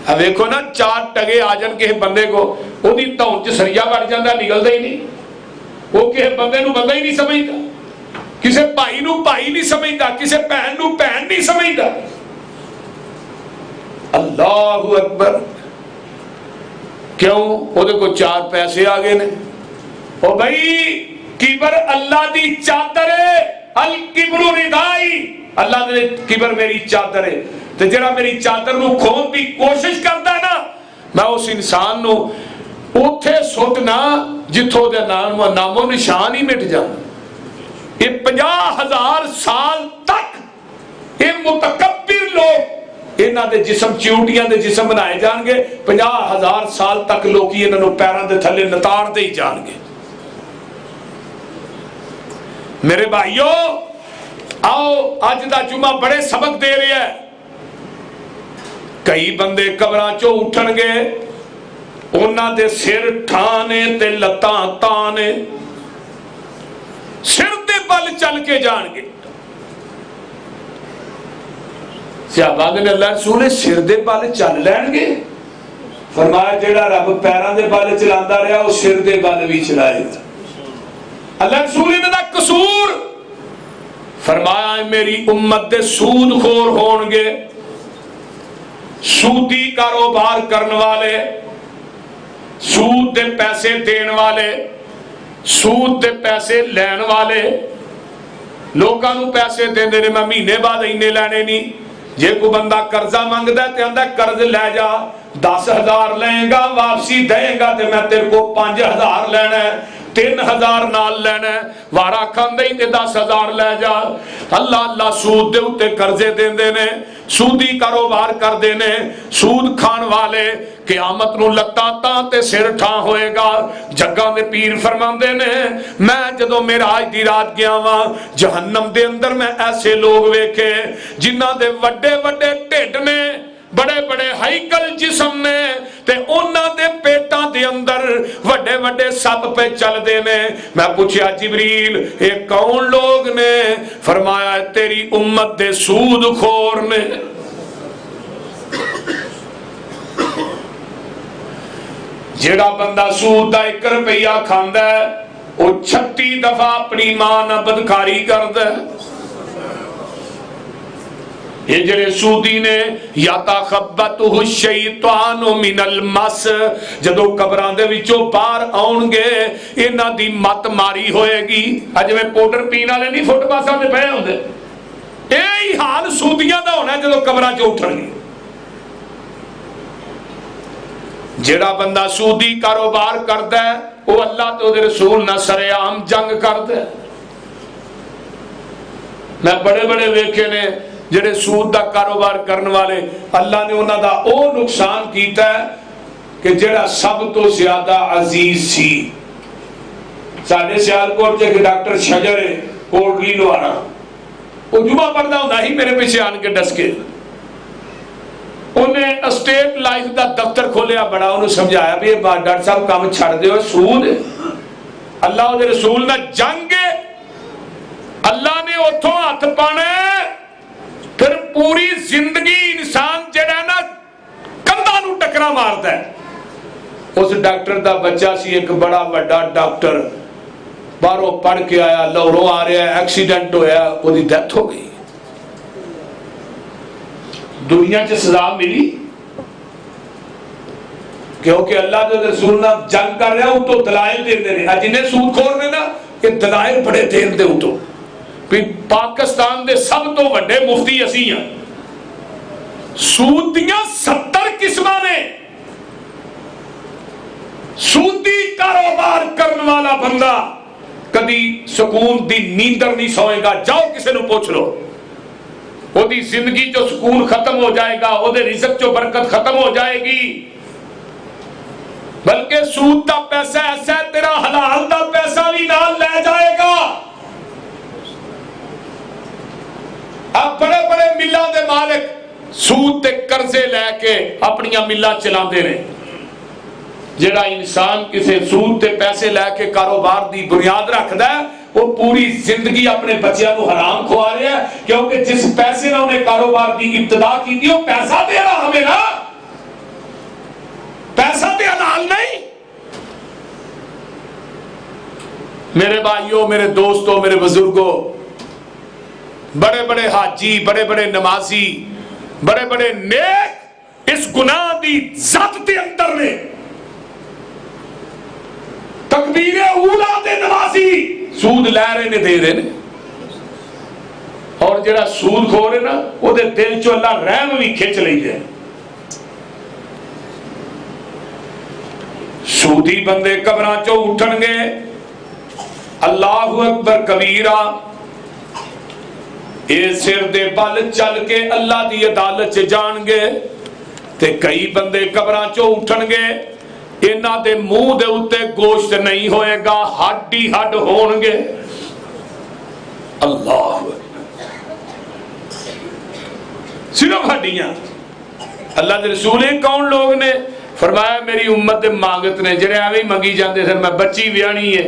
अब देखो ना, चार टगे आ जान किसी बंदे को, ओदी धौन च सरिया वड़ जांदा, निकलदा ही नहीं। वो किसी बंदे नूं बंदा ही नहीं समझदा, किसी भाई नूं भाई नहीं समझदा, किसी भैन नूं भैन नहीं समझदा। अल्लाहु अकबर। क्यों? ओदे को चार पैसे आ गए ने। ओ भाई, किबर अल्लाह दी चादर है, अल किबरु रिदाई, अल्लाह ने किबर मेरी चादर है। ते जेड़ा मेरी चादर नूं खोन दी कोशिश करदा है ना, मैं उस इंसान नूं उथे सुटना जिथों दे नामो निशान ही मिट जाए। ये 50,000 साल तक ये मुतकब्बिर लोग, इन्हां दे जिस्म चिऊटियां दे जिस्म बनाए जाणगे। 50,000 साल तक लोग इन्हां नूं पैरां दे थल्ले नताड़दे ही जाणगे। मेरे भाइयों, आओ अज दा जुमा बड़े सबक दे रहा है। कई बंदे कबरां चों उठणगे, उन्हां दे सिर ठाने ते लत्तां ताने, सिर दे बल चल के जाणगे। सहाबा ने अल्लाह रसूल सिर दे बल चल लैणगे? फरमाया जेड़ा रब पैरां दे बल चलांदा रहा, वो सिर दे बल भी चलाएगा। अल्लाह रसूल इन्हां कसूर फरमाया मेरी उम्मत दे सूदखोर होणगे, सूदी कारोबार करने वाले, सूद दे पैसे देने वाले, सूद दे पैसे लैन वाले। लोकां नूं पैसे देंदे ने, मैं महीने बाद इन्ने लैणे नहीं। जे कोई बंदा कर्जा मंगदा ते आंदा कर्ज लै जा, 10,000 लेगा वापसी देगा ते मैं तेरे को 5,000 लेना है, 3,000 नाल लेना है, वारा खांदा ही ते 10,000 लै जा। अल्लाह अल्लाह सूद दे उत्ते कर्जे देंदे ने, सूदी कारोबार करदे ने। सूद खान वाले क़यामत नूं लत्तां तां ते सिर ठा होएगा। जग्गां दे पीर फरमांदे ने, मैं जदों मेराज दी रात गया वां, जहन्नम दे अंदर मैं ऐसे लोग वेखे जिन्हां दे वड्डे वड्डे ढिड ने, बड़े बड़े हाईकल जिस्म ने, ते उन्हां दे पेटां दे अंदर वड्डे वड्डे सप पे चलदे ने। मैं पूछया जिबरील ये कौन लोग ने? फरमाया तेरी उम्मत दे सूदखोर ने। जेड़ा बंदा सूद दा 1 रुपया खांदा है, वो 36 दफा अपनी मां नाल बदकारी करदा है। ये जड़े सूदी ने याताखब्बतुहु शैतानु मिनल मस, जदों कबरां दे विचों बाहर आउणगे इन्हां दी मत मारी होएगी। अज में पाउडर पीण वाले नहीं फुटपाथां ते पए हुंदे, यही हाल सूदियां दा होना जदों कबरां चों उठणगे। जेड़ा बंदा सूदी कारोबार करता है वो अल्लाह तो उहदे रसूल ना सरेआम जंग करता है। मैं बड़े बड़े वेखे ने जेड़े सूद का कारोबार करने वाले, अल्लाह ने उन्हां दा ओ नुकसान कीता है कि जेड़ा सब तो ज्यादा अजीज सी। साडे सियालकोट च डॉक्टर शजर है कोटली लोहारा, वो जुमा पढ़दा हुंदा ही मेरे पिछे आन के डस के, उन्हें एस्टेट लाइफ का दफ्तर खोलिया, बड़ा उन्हें समझाया भी डॉक्टर साहब काम छड़ दो, सूद अल्लाह उहदे रसूल दा जंग है, अल्लाह ने उथों हथ पाना, फिर पूरी जिंदगी इंसान जेड़ा ना कंधा नूं टकरा मारदा है। उस डॉक्टर का बच्चा सी एक बड़ा वड्डा डॉक्टर, बाहरों पढ़ के आया, लाहौरों आ रहा है, एक्सीडेंट होया, उसकी डेथ हो गई। दुनिया च सजा मिली क्योंकि अल्लाह के रसूल ना जंग कर रहा, उतो दलाइल देते हैं। जिन्हें सूदखोर ने ना कि दलाइल बड़े देर दे उतो भी पाकिस्तान दे सब तो वड्डे मुफ्ती असी हां। सूद दियां 70 किस्मां ने। सूदी कारोबार करने वाला बंदा कदी सुकून दी नींदर नहीं सोएगा। जाओ किसी को पूछ लो, ओदी जिंदगी चो सुकून खत्म हो जाएगा, ओदे रिज़्क चो बरकत खत्म हो जाएगी। बल्कि सूद का पैसा ऐसा है, तेरा हलाल का पैसा भी नाल ले जाएगा। अब बड़े बड़े मिलों के मालिक सूद ते कर्जे लैके अपनी मिलां चलाते रहे। जेड़ा इंसान किसी सूद ते पैसे लैके कारोबार की बुनियाद रखता है, वो पूरी जिंदगी अपने बच्चों को हराम खुआ रहा है, क्योंकि जिस पैसे ने उन्हें कारोबार की इब्तदा की थी, वो पैसा दे रहा हमें ना, पैसा तो हलाल नहीं। मेरे भाइयों, मेरे दोस्तों, मेरे बुजुर्गों, बड़े बड़े हाजी, बड़े बड़े नमाजी, बड़े बड़े नेक इस गुनाह की ज़त के अंदर ने तकबीरे ऊला दे नमाजी सूद लै रहे ने, दे रहे ने। और जेड़ा सूद खो रहे ना, उहदे दिल चो अल्लाह रहम भी खिंच ली है। सूदी बंदे कबरां चो उठणगे, अल्लाहु अकबर कबीरा, ये सिर दे बल चल के अल्लाह दी अदालत च जाणगे। ते कई बंदे कबरां चो उठणगे, इन्हां दे मुंह दे उत्ते गोश्त नहीं होएगा, हड्ड ही हड्ड होणगे। अल्लाह, सिर्फ हड्डियां। अल्लाह दे रसूल कौन लोग ने? फरमाया मेरी उम्मत दे मांगत ने, जिहड़े एवें ही मंगी जाते थे, मैं बच्ची ब्याहनी है,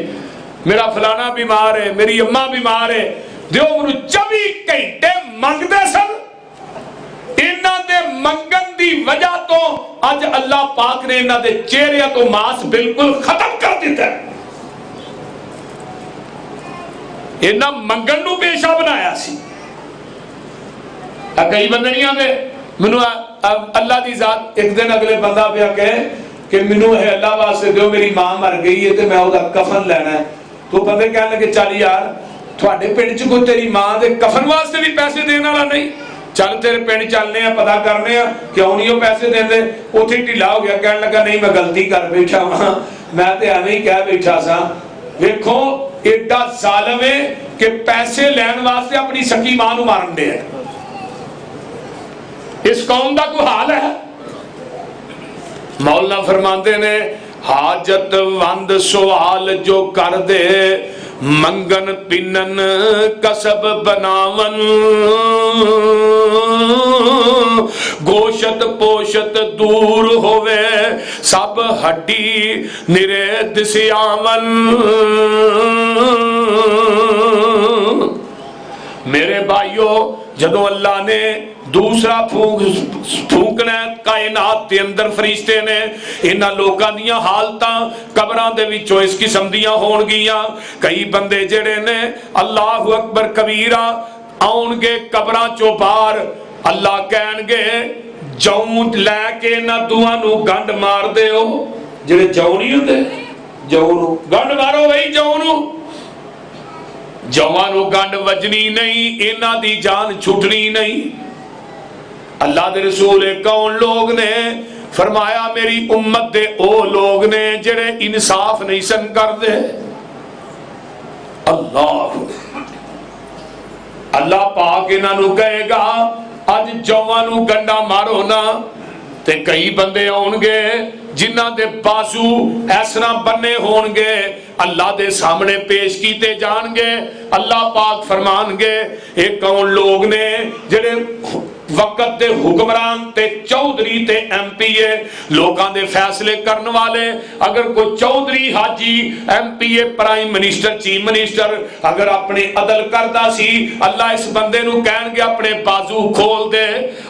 मेरा फलाना बीमार है, मेरी अम्मा बीमार है, दिओ मैनूं 24 घंटे मंगदे सन। इन्हां दे मंगन दी वजह तो अज अल्लाह पाक ने इन्हां दे चेहरे तो मांस बिल्कुल खत्म कर दिता है। इन्हां मंगन नूं पेशा बनाया सी। कई बंदे नहीं आते, मैनूं अल्लाह दी जात, एक दिन अगले बंदा पिया कहे कि मैनूं अल्लाह वास्ते दिओ, मेरी मां मर गई है तो मैं उसदा कफन लेना है। तो बंदे कहने लगे चल यार, थोड़े पिंड च कोई तेरी मां दे कफन वास्ते भी पैसे देने वाला नहीं, चल तेरे पिंड चलने आ, पता करने आ क्यों नहीं वो पैसे देंदे। उथे ढिला हो गया, कहने लगा नहीं मैं गलती कर बैठा वहां, मैं तो एवें ही कह बैठा सा। देखो एडा जालिम है कि पैसे लैन वास्ते अपनी सकी मां नूं मारन दे। इस कौम का कोई हाल है? मौला फरमाते ने, हाजत वंद सवाल जो कर दे, मंगन पिनन कसब बनावन, गोशत पोशत दूर होवे, सब हड्डी निरे दिसियावन। मेरे भाइयों, जदों अल्लाह ने दूसरा फूकना कायनात के अंदर फरिश्ते ने, इन्हां लोकां दियां हालतां कबरां दे विचों इस किस्म दियां होणगियां। कई बंदे जेड़े ने अल्लाहु अकबर कबीरा आउणगे कबरां चों बाहर, अल्लाह कहणगे जौं लैके इन्हां दुआं नूं गंढ मार दिओ। जेड़े जौं नहीं हुंदे, जौं नूं गंढ मारो बई, जौं नूं, जौआं नूं गंढ वजनी नहीं, इन्हां दी जान छुटनी नहीं। अल्लाह दे रसूल कौन लोग ने? फरमाया मेरी उम्मत दे ओ लोग ने जेड़े इंसाफ नहीं सन करदे। अल्लाह अल्लाह पाक इन्हां कहेगा अज जौवां नूं गंडा मारो ना ते कई बंदे आउणगे जिन्हां दे बाजू इस तरह बन्ने होणगे, अल्लाह दे सामने पेश कीते जाणगे। अल्लाह पाक फरमानगे ये कौन लोग ने जेड़े वक्त दे हुक्मरान ते चौधरी ते MPA लोगों दे फैसले करने वाले। अगर कोई चौधरी हाजी MPA prime minister chief minister अगर अपने अदल करता सी, अल्लाह इस बंदे नूं कहणगे अपने बाजू खोल दे,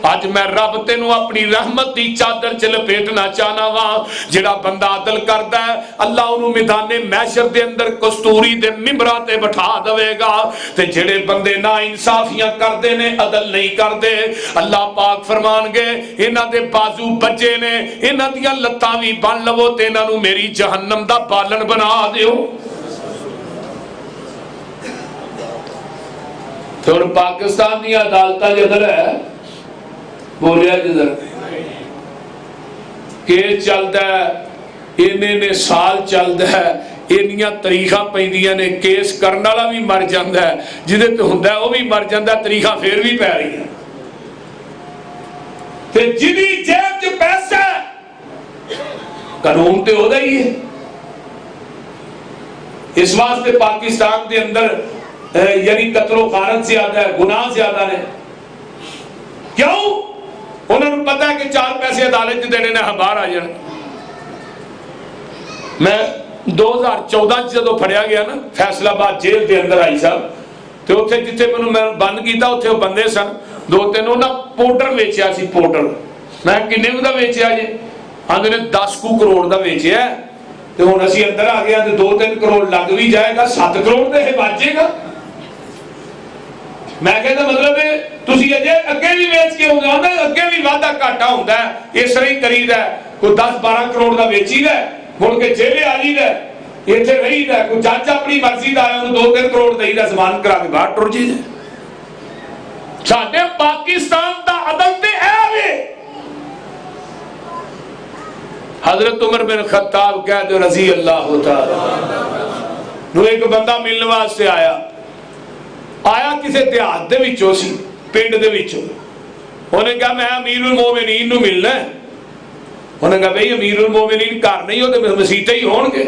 अज मैं रब तेनू अपनी रहमत दी चादर च लपेटना चाहना वा। जेड़ा बंदा अदल करदा है अल्लाह उन्होंने मैदाने मैशर दे अंदर कस्तूरी दे मिंबरां ते बिठा देवेगा। ते जेड़े बंदे ना इंसाफियां करदे ने अदल नहीं करदे, अल्लाह पाक फरमानगे इन्हां दे बाजू बज्जे ने, इन्हां दियां लत्तां भी बन लवो ते इन्हां नूं मेरी जहन्नम दा बालन बना दिओ। ते हुण पाकिस्तान दी अदालतां जिधर है बोलिया जिधर केस चलदा है, इन्ने साल चलदा है, इन्नियां तरीखा पैंदियां ने, केस करन वाला भी मर जांदा है, जिहदे ते हुंदा है वो भी मर जांदा, तरीखा फिर भी पै रही है। ते जिहदी जेब च पैसा कानून ते ओहदा ही है। इस वास्ते पाकिस्तान के अंदर यानी कत्लो गारत ज्यादा है, गुनाह ज्यादा ने। क्यों? उन्होंने पता है कि 4 पैसे अदालत च देने ने बाहर आ जाने। मैं 2014 जो फड़िया गया ना फैसलाबाद जेल के अंदर आई साहब, तो उत्थे जिथे मैं बंद किया उत्थे बंदे सन 2-3 उन्हें पोर्टर वेचिया सी। पोर्टर मैं किन्ने का वेचिया जे? आंदे ने 10 करोड़ का वेचिया। तो हुण असीं अंदर आ गया तो 2-3 करोड़ लग भी जाएगा, 7 करोड़ तो यह बचेगा। मैं कहता मतलब तुसीं अजे अगे भी वेच के आउंदे, अगे भी वाधा घाटा हुंदा है, इस तरह ही करीदा है। कोई 10-12 करोड़ का वेचीदा, मुड़ के जेले आ जाईदा, इत्थे रहीदा। कोई जज अपनी मर्जी का आया उन्होंने 2-3 करोड़ देईदा, जमान करा के बाहर टुर जाईदा। साडे पाकिस्तान दा अदल ते है वे। हजरत उमर बिन खत्ताब कह दो रजी अल्लाह तआला नु, एक बंदा मिलने वास्ते आया किसी देहात दे विचों सी, पिंड दे विचों। उन्हें कहा मैं अमीरुल मोमिनीन नू मिलना है। उन्हें कहा भाई अमीरुल मोमिनीन घर नहीं होते मसीते ही होणगे।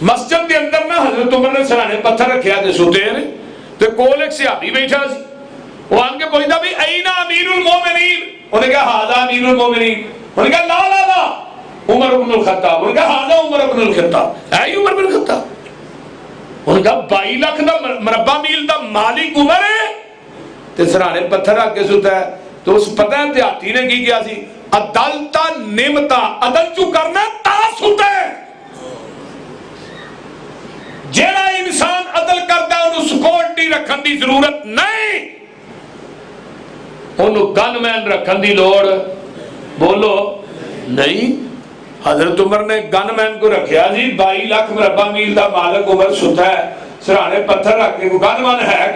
मस्जिद के अंदर ना हजरत उमर ने सराने पत्थर रखिया ते सुते ने, ते कोल एक सहाबी बैठा सी। वो आके पूछता भी ऐना अमीरुल मोमिनीन? उन्हें कहा हादा अमीरुल मोमिनीन। उन्हें कहा ला ला ला उमर इब्नुल खत्ताब। उन्हें कहा हादा उमर इब्नुल खत्ताब। है ही उमर बिन खत्ताब। उन्हें कहा 22 लाख का मरबा मील का मालिक उमर है, ते सराने पत्थर रख के सुता है। तो उस पता है देहाती ने की किया सी? अदालता निमता अदल चू करना ता सुता है। जेड़ा इंसान अदल करता है उन्हें सिक्योरिटी रखने की जरूरत नहीं, उन्हें गनमैन रखने की लोड़ बोलो नहीं। हजरत उमर ने गनमैन को रखा जी, 22 लाख मरबा मील का मालिक उमर सुता है, सराने पत्थर रख के। कोई गनमैन है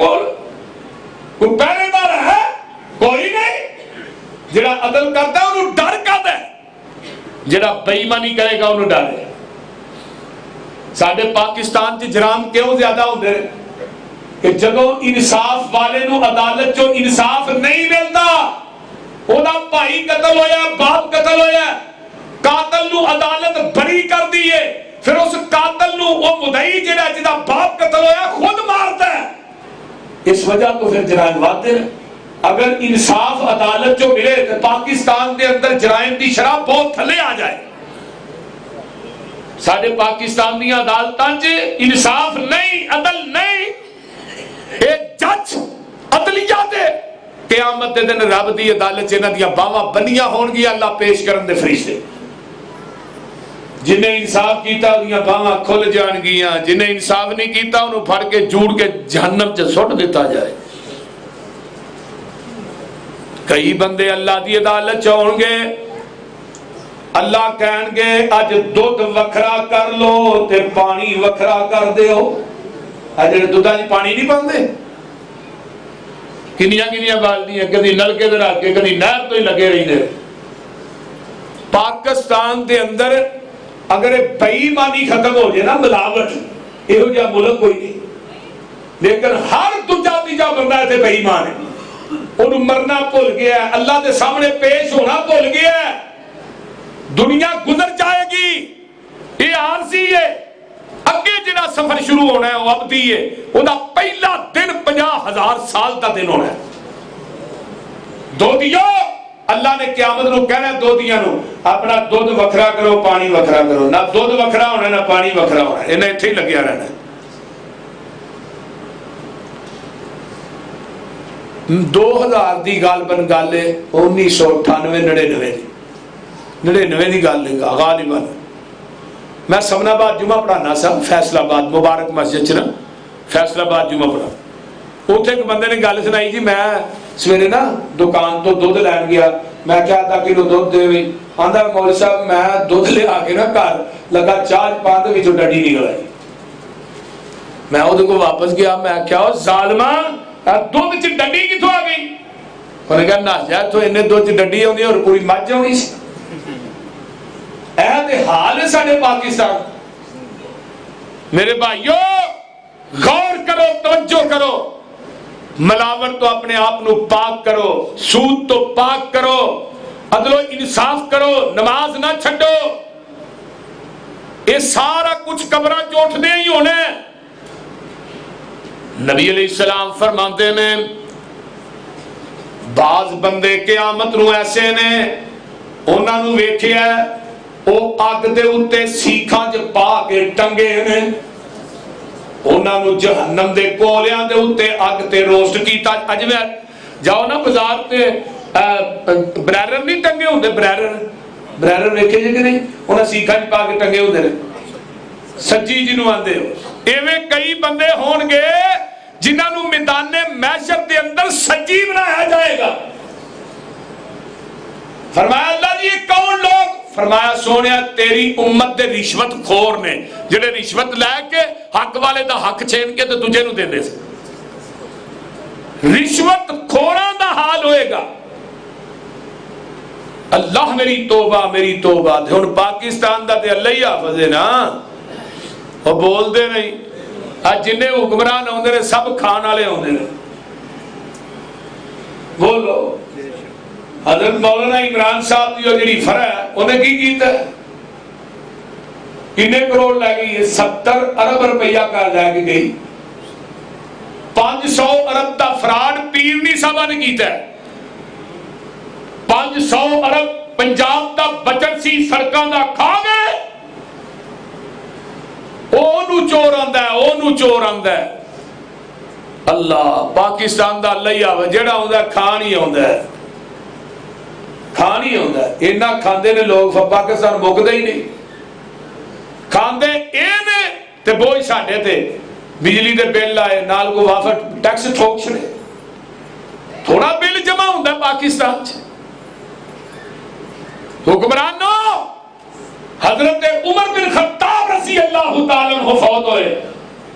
कोई पहरेदार है? कोई नहीं। जेड़ा अदल करता है उन्हें डर करता है, जेड़ा बेईमानी करेगा उन्हें डर है। साडे पाकिस्तान च जराम क्यों ज्यादा होंदे कि जदों इंसाफ वाले नूं अदालत चों इंसाफ नहीं मिलता, ओदा भाई कतल होया, बाप कतल होया, कातल नूं अदालत बरी कर दी है, फिर उस कातल नूं वो मुदई जिहड़ा जिहदा बाप कतल होया खुद मारता है। इस वजह तो फिर जराइम वादे। अगर इंसाफ अदालत चों मिले तो पाकिस्तान के अंदर जराइम की शरह बहुत थले आ जाए। साडे पाकिस्तान दी अदालतां च इंसाफ नहीं, अदल नहीं। एक जज अदलिया दे क़यामत दे दिन रब दी अदालत च इन्हां दियां बाहां बन्नियां होणगियां, अल्लाह पेश करन दे फरिश्ते। जिन्हें इंसाफ किया उहदियां बाहां खुल जाणगियां, जिन्हें इंसाफ नहीं किया उन्होंने फड़ के जूड़ के जहन्नम च सुट दिता जाए। कई बंदे अल्लाह दी अदालत च होणगे, अल्लाह कहणगे अज दुध वखरा कर लो ते पानी वखरा कर दिओ। अजे दुधा च पानी नहीं पाते, किनियां किनियां बाल्टियां कभी नलके ते रख के कभी नहर तो ही लगे रहिंदे। पाकिस्तान के अंदर अगर बेईमानी खत्म हो जाए ना, मिलावट, इहो जिहा मुल्क कोई नहीं। लेकिन हर दूजा तीजा बंदा इत्थे बेईमान है, उन्हें मरना भुल गया, अल्लाह के सामने पेश होना भुल गया। दुनिया गुजर जाएगी, ये आरजी है। अगे जिहड़ा सफर शुरू होना है वो अबदी है, उहदा पहला दिन 50,000 साल का दिन होना है। दोधियो, अल्लाह ने क़यामत नूं कहना दोधियां नूं अपना दुध वखरा करो, पानी वखरा करो। ना दुध वखरा होना ना पानी वखरा होना, इन्हें इत्थे ही लग्या रहना। 2000 की गल बन गल है, 1998 99 की गल है गालिबन। मैं समनाबाद जुमा पढ़ाना सा, फैसलाबाद मुबारक मस्जिद च ना, फैसलाबाद जुमा पढ़ा। उत्थे एक बंदे ने गल सुनाई जी, मैं सवेरे ना दुकान तो दुध लैन गया, मैं क्या आधा किलो दुध दे, आंदा मौलवी साहब मैं दुध लिया के ना घर लगा चाह पान विचों डंडी निकल आई। मैं उहदे को वापस गया, मैं क्या जालमा दुध च डंडी किथों आ गई? उन्हें कहा नस जा तो इन्ने दुध च डंडी आउंदी और पूरी मझ आउंदी सी। ऐ ते हाल है साडे पाकिस्तान। मेरे भाइयों गौर करो, तवज्जो करो, मिलावट तो अपने आप को पाक करो, सूद तो पाक करो, अदलो इंसाफ करो, नमाज ना छड्डो। ये सारा कुछ कब्रां च उठदे ही होना है। नबी अलैहिस्सलाम फरमाते ने बाज बंदे क़यामत नूं ऐसे ने, उन्हां नूं वेखिया वो अग दे उत्ते सीखां च पा के टंगे ने, उन्हां नूं जहन्नम दे कोलियां दे उत्ते अग ते रोस्ट कीता। अज मैं जाओ ना बाजार ते ब्रैरन नहीं टंगे होंदे, ब्रैरन वेखे जे कि नहीं, उन्हां सीखां च पा के टंगे होंदे ने, सज्जी जिन्हों आंदे हो। इवें कई बंदे होणगे जिन्हां नूं मैदाने महशर दे अंदर सज्जी बनाया जाएगा। फरमाया अल्लाह जी ये कौन लोग? फरमाया सोनिया तेरी उम्मत दे रिश्वत खोर ने, जिहड़े रिश्वत लैके हक वाले दा हक छीन के ते दूजे नूं देंदे सी। रिश्वत खोरां दा हाल होएगा। अल्लाह मेरी तौबा मेरी तौबा। हुण पाकिस्तान दा ते अल्लाह ही हाफिज़ है ना, वो बोलते नहीं। आज जिन्ने हुक्मरान आउंदे ने सब खान वाले आउंदे ने। बोलो हजरत मौलाना इमरान साहब की जिहड़ी फरा है उन्हें की कीता? किन्ने करोड़ लै गई? 70 अरब रुपया कर लैके गई। 500 अरब का फ्रॉड पीरनी साहबा ने कीता। 500 अरब पंजाब का बजट सी सड़कों का खा गए। ओनू चोर आंदा है, ओनू चोर आंदा है। अल्लाह पाकिस्तान का अल्लाह ही आवे, जेड़ा आंदा खान ही आंदा है, खान ही आंदा है। इन्ना खांदे ने लोग, पाकिस्तान मुकदा ही नहीं। खांदे ए ने ते बोझ साडे ते, बिजली दे बिल आए नाल को वाफर टैक्स ठोक छड़े। थोड़ा बिल जमा होंदा पाकिस्तान च। हुक्मरानो हजरत उमर बिन खत्ताब रज़ी अल्लाह तआला अन्हु फौत होए,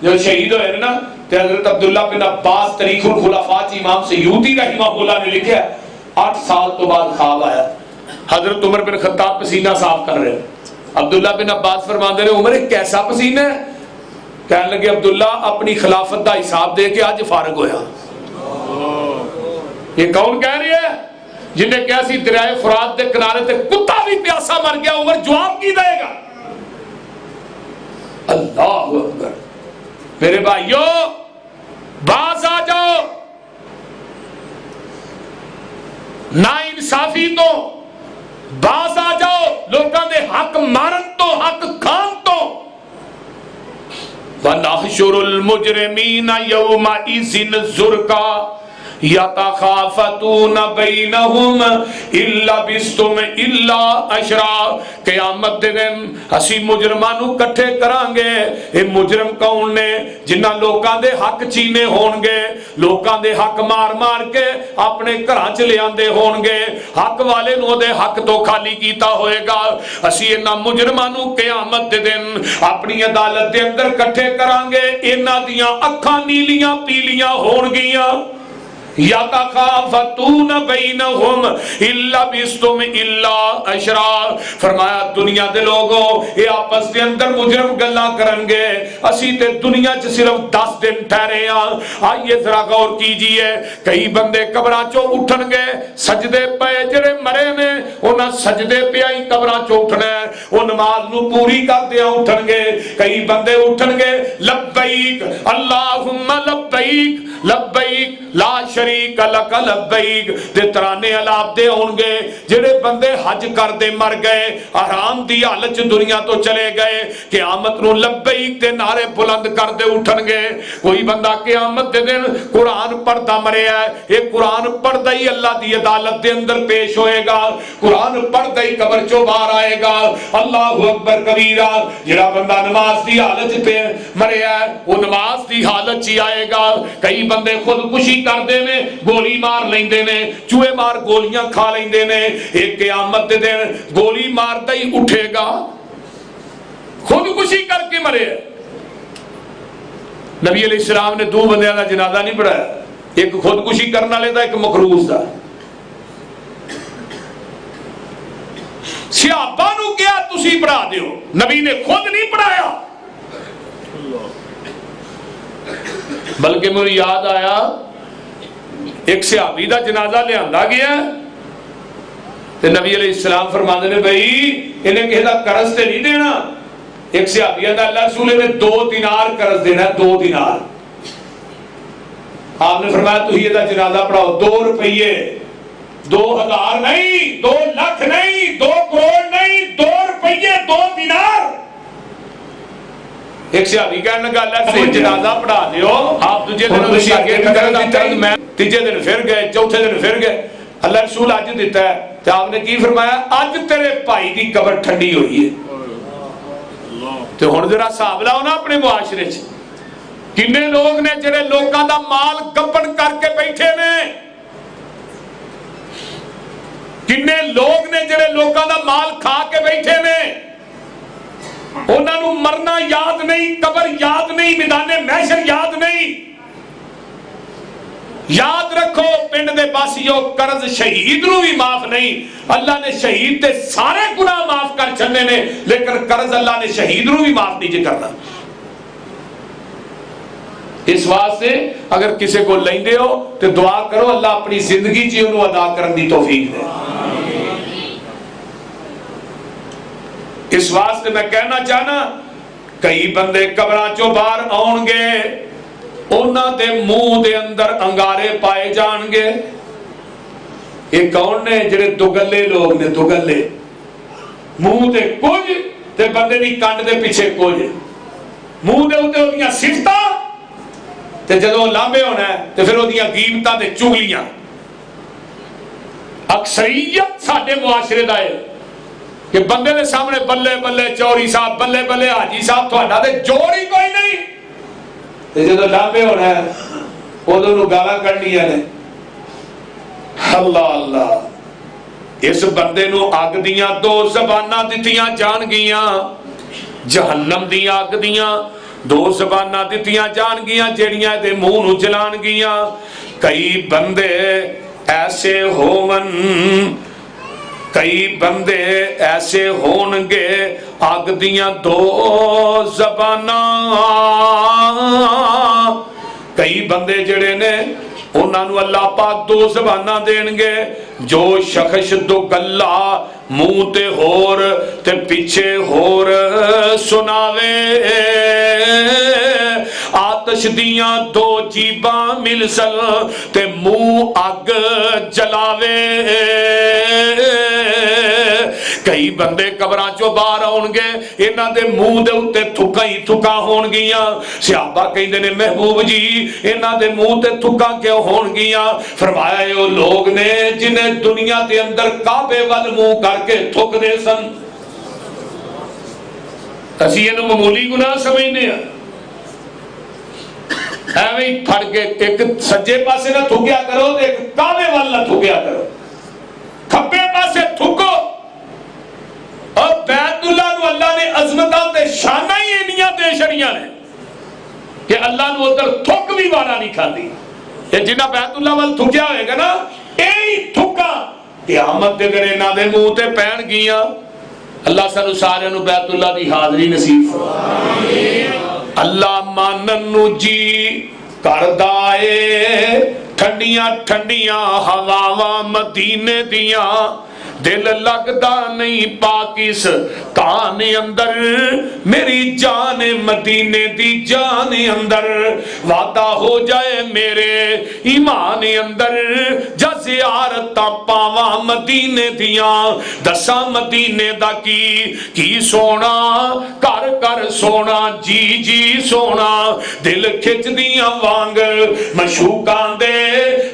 जो शहीद होए ना, ते हजरत अब्दुल्ला बिन अब्बास तरीकुल खुलाफा च इमाम सयूती रहमहुल्लाह ने लिखा 8 साल तो बाद ख्वाब आया, हजरत उमर बिन खत्ताब पसीना साफ कर रहे। अब्दुल्ला बिन अब्बास फरमाते हैं उमर कैसा पसीना है? कहने लगे अब्दुल्ला अपनी खिलाफत का हिसाब दे के अज फारग होया। ये कौन कह रही है? जिन्हें कहा सी दरियाए फुरात के किनारे ते कुत्ता भी प्यासा मर गया, उमर जवाब की देगा? अल्लाह अकबर। मेरे भाइयों बाज आ जाओ, ना इंसाफी तो बाज आ जाओ, लोगों के हक मारन तो हक खान तो। वनहशुरुल मुजरिमीना यौमा इज़िन ज़ुरका यतखाफतून बैनहुम इल्ला बिस्तुम इल्ला अशरा। क़यामत दे दिन असी मुजरमां नूं इकट्ठे करांगे। ये मुजरम कौन ने? जिन्हां लोकां दे हक छीने होणगे, लोकां दे हक मार मार के अपने घरां च लिआंदे होणगे, हक वाले नूं ओहदे हक तो खाली कीता होएगा। असी इन्हां मुजरमां नूं क़यामत दे दिन अपनी अदालत दे अंदर इकट्ठे करांगे। इन्हां दियां अखां नीलियां पीलियां होणगियां, यतखाफतून बैनहुम इल्ला बिस्तुम इल्ला अशरा। फरमाया दुनिया दे लोगों ये आपस के अंदर मुजरम गल्ला करनगे, असी ते दुनिया च सिर्फ 10 दिन ठहरे हां। आइए जरा गौर कीजिए, कई बंदे कब्रां चों उठणगे सजदे पे, जेड़े मरे ने उन्हां सजदे पे ही कब्रां चों उठना है, वो नमाज नूं पूरी करदे उठणगे। कई बंदे उठणगे लब्बैक अल्लाहुम्मा लब्बैक लब्बैक ला शरीक लक लब्बैक दे तराने अलापदे होणगे। जेड़े बंदे हज करदे मर गए, हराम दी हालत च दुनिया तो चले गए, क़यामत नूं लब्बैक दे नारे बुलंद करदे उठणगे। कोई बंदा क़यामत दे दिन कुरान पढ़दा मरिया है, ये कुरान पढ़दा ही अल्लाह दी अदालत दे अंदर पेश होएगा, कुरान पढ़दा ही कब्र चों बाहर आएगा। अल्लाहु अकबर कबीरा। जेड़ा बंदा नमाज दी हालत पे मरिया है, वो नमाज दी हालत च ही आएगा। कई बंदे खुदकुशी करते ने, गोली मार लेंदे ने, चूहे मार गोलियां खा लेंदे ने। एक क़यामत दे दिन गोली मारदा ही उठेगा, खुदकुशी करके मरे। नबी अलैहिस्सलाम ने 2 बंदियां दा जनाजा नहीं पढ़ाया, एक खुदकुशी करने वाले दा, एक मखरूज दा। सहाबा नूं क्या तुसी पढ़ा दिओ, नबी ने खुद नहीं पढ़ाया। बल्कि मुझे याद आया, एक सहाबी दा जनाजा लियांदा गया ते नबी अलैहिस्सलाम फरमांदे ने भाई इन्हें किसी दा कर्ज ते नहीं देना। एक सहाबी दा अल्लाह रसूल ने 2 दिनार कर्ज देना, 2 दिनार। आपने फरमाया तुम इहदा जनाजा पढ़ाओ, 2 रुपये, 2000 नहीं, 2 लाख नहीं, 2 करोड़ नहीं, 2 रुपये, 2 दिनार। एक सहाबी कहने लगा अल्लाह जनाजा पढ़ा दियो, आप दूजे दिन मैं तीजे दिन फिर गए, चौथे दिन फिर गए। अल्लाह रसूल अज दिता है, तो आपने की फरमाया अज तेरे भाई की कब्र ठंडी हुई है। तो हुण जरा हिसाब लाओ ना अपने मुआशरे च, किन्ने लोग ने जेड़े लोकां दा माल गब्बन करके बैठे ने, किन्ने लोग ने जेड़े लोकां दा माल खा के बैठे ने। उन्होंने मरना याद नहीं, कब्र याद नहीं, मैदाने महशर याद नहीं। याद रखो पिंड दे बासियों, कर्ज शहीद नूं भी माफ नहीं। अल्लाह ने शहीद ते सारे गुनाह माफ कर छड्डे ने, लेकिन कर्ज अल्लाह ने शहीद नूं भी माफ नहीं करना। इस वास्ते अगर किसी को लेंदे हो तो दुआ करो अल्लाह अपनी जिंदगी च उन्होंने अदा करने की तौफीक दे। इस वास्ते मैं कहना चाहना, कई बंदे कब्रां चों बाहर आउणगे, उन्हां दे मुंह दे अंदर अंगारे पाए जाणगे। ये कौन ने? जेड़े दुगले लोग ने, दुगले, मुंह ते कुछ ते बंदे दी कंड दे पीछे कुछ, मुंह दे उत्ते ओदियां सिफतां ते जदों लांभे होना है ते फिर ओदियां गीबतां ते चुगलियां। अक्सरियत साडे मुआशरे दा है कि बंदे दे सामने बल्ले बल्ले चौरी साहब, बल्ले बल्ले हाजी साहब, तुहाडा ते जोड़ ही कोई नहीं, ते जदों लांभे होना है उदों नूं गालां कढणियां ने। अल्लाह अल्लाह। इस बंदे नूं अग दियां 2 ज़बानां दित्तियां जाणगियां, जहन्नम दी अग दियां 2 ज़बानां दित्तियां जाणगियां, जेड़ियां इहदे मूंह नूं जलाणगियां। कई बंदे ऐसे होवन, कई बंदे ऐसे होणगे अग दियां 2 ज़बानां। कई बंदे जेड़े ने उन्हां नूं अल्लाह पाक 2 ज़बानां देणगे। जो शख्स दुगला मुंह ते होर ते पीछे होर सुनावे, आतश दियां 2 जीबां मिलसन ते मुंह अग जलावे। कई बंदे कब्रां चों बाहर आउणगे, इन्हां दे मुंह दे उत्ते थुक्कां ही थुक्कां होणगियां। सहाबा कहंदे ने महबूब जी इन्हां दे मुंह ते थुक्कां क्यों होणगियां? फरमाया ओ लोग ने जिन्हें दुनिया दे अंदर काबे वल मुंह करके थुकदे सन। असीं इहनूं मामूली गुनाह समझने आ, एवें ही फड़ के एक सज्जे पासे ना थुकिया करो ते एक काबे वल ना थुकिया करो, खब्बे पासे थुको। और बैतुल्लाह नूं अल्लाह ने अजमतां ते शानां ही इन्नियां दे छड़ियां ने कि अल्लाह नूं उधर थुक भी वारा नहीं खांदी। ये जिन्ना बैतुल्ला वाल थुकिया होएगा ना, यही थुक्का क़यामत दे दिन इन्हां दे मूंह ते पैण गियां। अल्लाह सानू सारियां नू बैतुल्ला दी हाज़री नसीब फरमाए। अल्लाह मानन नू जी करदा ए, ठंडियां ठंडियां हवावां मदीने दियां, दिल लगदा नहीं पाकिस्तान अंदर, मेरी जान मदीने दी जान अंदर, वादा हो जाए मेरे ईमान अंदर, जा ज़ियारत पावा मदीने दियां, दसा मदीने दा की सोना, कर कर सोना, जी जी सोना, दिल खिच दियां वांग मशूकां दे,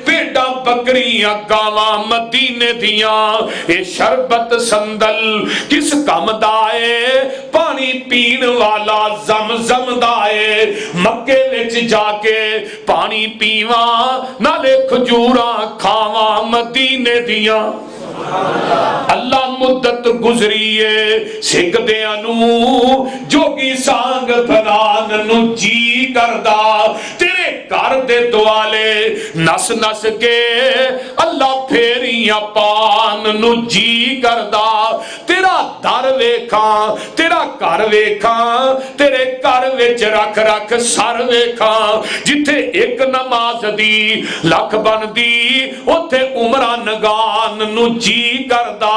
भेडा बकरियां गावां मदीने दियां, शरबत संदल किस कम दाए, पानी पीन वाला जमजम दाए, मक्के विच जाके पानी पीवा, नाले खजूरा खावा मदीने दियां। अल्लाह मुद्दत गुजरीए सिखदियां नू, जोगी सांग बनान नू जी करदा, तेरे घर दे दुआले नस नस के अल्लाह फेरियां पान नू जी करदा, तेरा दर वेखा, तेरा घर वेखा, तेरे घर विच रख रख सर वेखा, जिथे एक नमाज दी लख बनदी, उथे उमरा नगान नू जी करदा।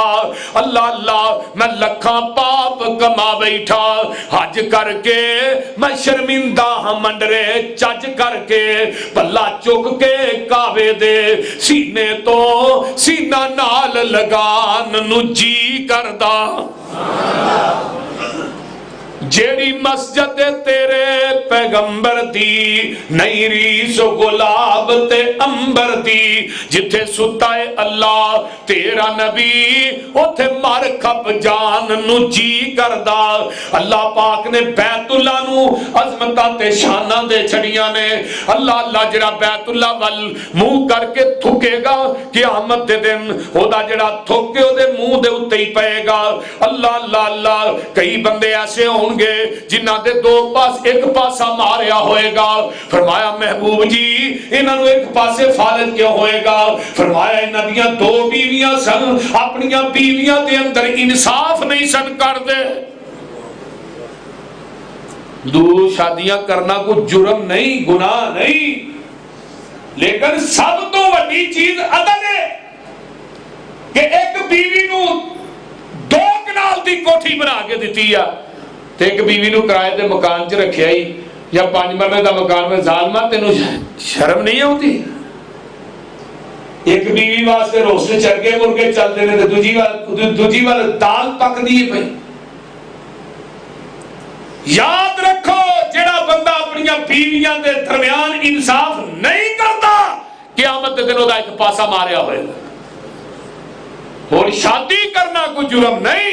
अल्लाह अल्लाह मैं लखा पाप कमा बैठा, हज करके मैं शर्मिंदा हाँ मंडरे, चज करके पल्ला चुक के कावे दे सीने तो सीना नाल लगान नू जी करदा। जेड़ी मस्जिद तेरे पैगंबर दी, नहीं रीस गुलाब ते अंबर दी, जिथे सुता है अल्लाह तेरा नबी, उथे मर खप जान नू जी करदा। अल्लाह पाक ने बैतुल्ला नू अजमतां ते शानां दे छड़ियां ने। अल्लाह अल्लाह जेड़ा बैतुल्ला वल मुंह करके थुकेगा, क़यामत दे दिन ओदा जेड़ा थुक के ओदे मुंह दे उत्ते ही पएगा। अल्लाह अल्लाह अल्लाह, कई बंदे ऐसे होंगे जिन्हां दे दो पास एक पासा मारिया होएगा। फरमाया महबूब जी इन्हां नू एक पासे फारज क्यों होएगा? फरमाया इन्हां दियां दो बीवियां सन, अपनियां बीवियां दे अंदर इंसाफ नहीं सन करदे। दो शादियां करना कोई जुर्म नहीं, गुनाह नहीं, लेकिन सब तो वड्डी चीज अदल है कि एक बीवी नू दो कनाल दी कोठी बना के दिती आ, ते एक बीवी नू किराए ते मकान च रखिया ही, या 5 मरले दा मकान में जालमा, तेनू शर्म नहीं आउंदी? एक बीवी वास्ते रोस्ते चरगे मुर्गे चलते ने, दूजी वाल दाल पकदी है भाई। याद रखो जेड़ा बंदा अपनियां बीवियां दे दरमियान इंसाफ नहीं करता, क़यामत दे दिन ओदा एक पासा मारिया होएगा। और शादी करना कोई जुर्म नहीं।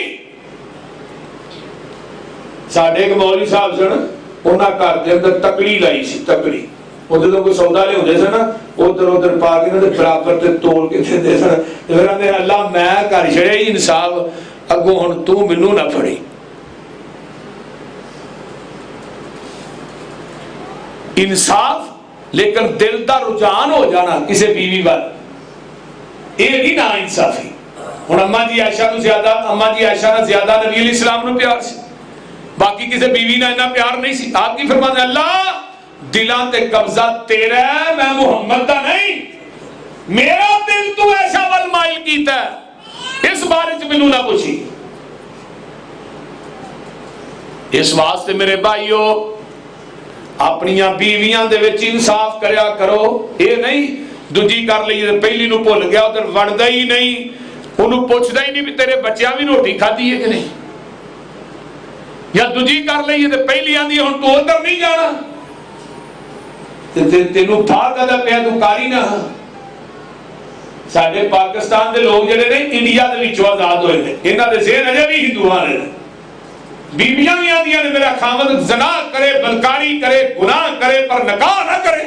साडे एक मौलवी साहब सन, उन्हां घर दे अंदर तकड़ी लाई सी, तकड़ी उधर तो कोई सौदा लियाउंदे सन ना, उधर उधर पा के ना बराबर ते तोल के देंदे सन। ते फिर आंदे अल्लाह मैं कर छड़िया इंसाफ, अगों हुण तू मैनू ना फड़ी। इंसाफ, लेकिन दिल दा रुझान हो जाना किसी बीवी वाल, ये नहीं ना इंसाफी। हुण अम्मा जी आयशा नू ज्यादा, अम्मा जी आयशा नाल ज्यादा नबी अलैहि सलाम नू प्यार सी, बाकी किसी बीवी नाल इन्ना प्यार नहीं सी। आप की फरमाते अल्लाह दिलां ते कब्जा तेरा है, मैं मुहम्मद दा नहीं, मेरा दिल तू ऐसा वल माइल कीता है, इस बारे च मैनू ना पुछी। इस वास्ते मेरे भाईओ अपनियां बीवियां दे विच इंसाफ करया करो। ये नहीं दूजी कर ली पहली नू भुल गया, उधर वड़दा ही नहीं, उन्होंने पुछदा ही नहीं भी तेरे बच्चियां भी रोटी खाधी है कि नहीं, या दूजी कर ली तो पहली आंदी हुण तू उधर नहीं जाना, तेनू फाड़ दा पिया तू कारी ना। साडे पाकिस्तान दे लोग जिहड़े ने इंडिया दे विचों आजाद होए ने, इन्हां दे ज़हन अजे भी हिंदुआं ने। बीबियां भी आंदियां ने मेरा खावंद ज़ना करे, बलकारी करे, गुनाह करे, पर निकाह ना करे।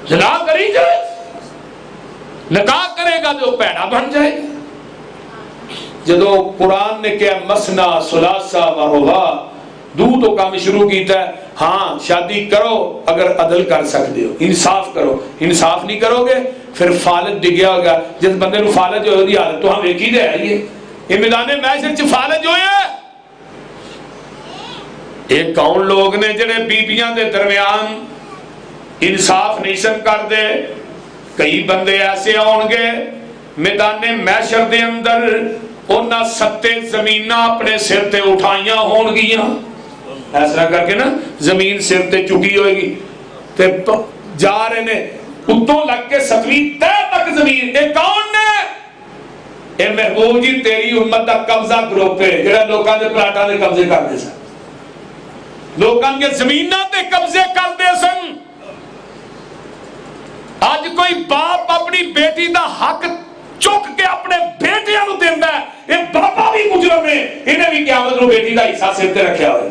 ज़ना करी जाए, निकाह करेगा तो भैड़ा बन जाएगा। जदों कुरान ने कहा मसना सुलासा व रुबा, दू तो काम शुरू किया। हाँ शादी करो अगर अदल कर सकते हो, इंसाफ करो। इंसाफ नहीं करोगे फिर फालज डिग्या होगा। जिस बंदे को फालज हो हालत तो हम वेखी दे आई है। ये मैदाने मैशर च फालज होया। ये कौन लोग ने जिहड़े बीबियां दे दरमियान इंसाफ नहीं सन करते। कई बंदे ऐसे आउणगे मैदाने मैशर दे अंदर उन्हां सत्ते जमीनां अपने सिर ते उठाइयां होणगियां। इस तरह करके ना जमीन सिर ते चुकी होएगी ते जा रहे ने उत्तों लग के 7वीं तह तक जमीन। ये कौन ने? ये महबूब जी तेरी उम्मत का कब्जा ग्रुप है जिहड़ा लोकां दे प्लाटां दे कब्जे करदे सन, लोकां दी ज़मीनां ते कब्जे करदे सन। आज कोई बाप अपनी बेटी दा हक चुक के अपने बेटियां नूं दिंदा है। ये बाबा भी मुजरम है, इन्हें भी क़यामत नूं बेटी दा हिस्सा सिर ते रखिया होया।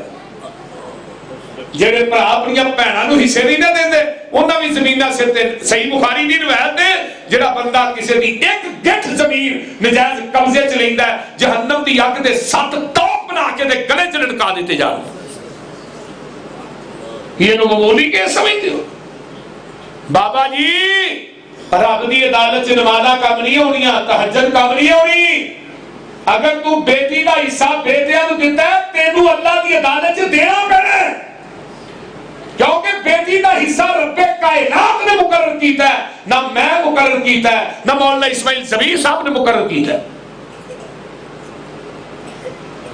जेड़े भरा अपनी भैणां नूं हिस्से नहीं ना देंदे उन्हां भी ज़मीनां सिर ते। सही बुखारी दी रिवायत है जेड़ा बंदा किसी दी एक गिठ जमीन नजायज कब्जे च लैंदा है जहन्नम दी अग दे 7 तोप बना के दे गले च लटका दिते जाण। ये नु मामूली के समझदे हो? बाबा जी रब दी अदालत च नमाज़ां कम नहीं होणियां, तहज्जुद कम नहीं होनी। अगर तू बेटी दा हिस्सा बेटियां नूं दिंदा है तेनू अल्लाह दी अदालत च देना पैना, क्योंकि बेटी का हिस्सा रब्बे कायनात ने मुकर्रर कीता है, ना मैं मुकर्रर कीता है, ना मौलाना इस्माइल ज़बीर साहब ने मुकर्रर कीता है,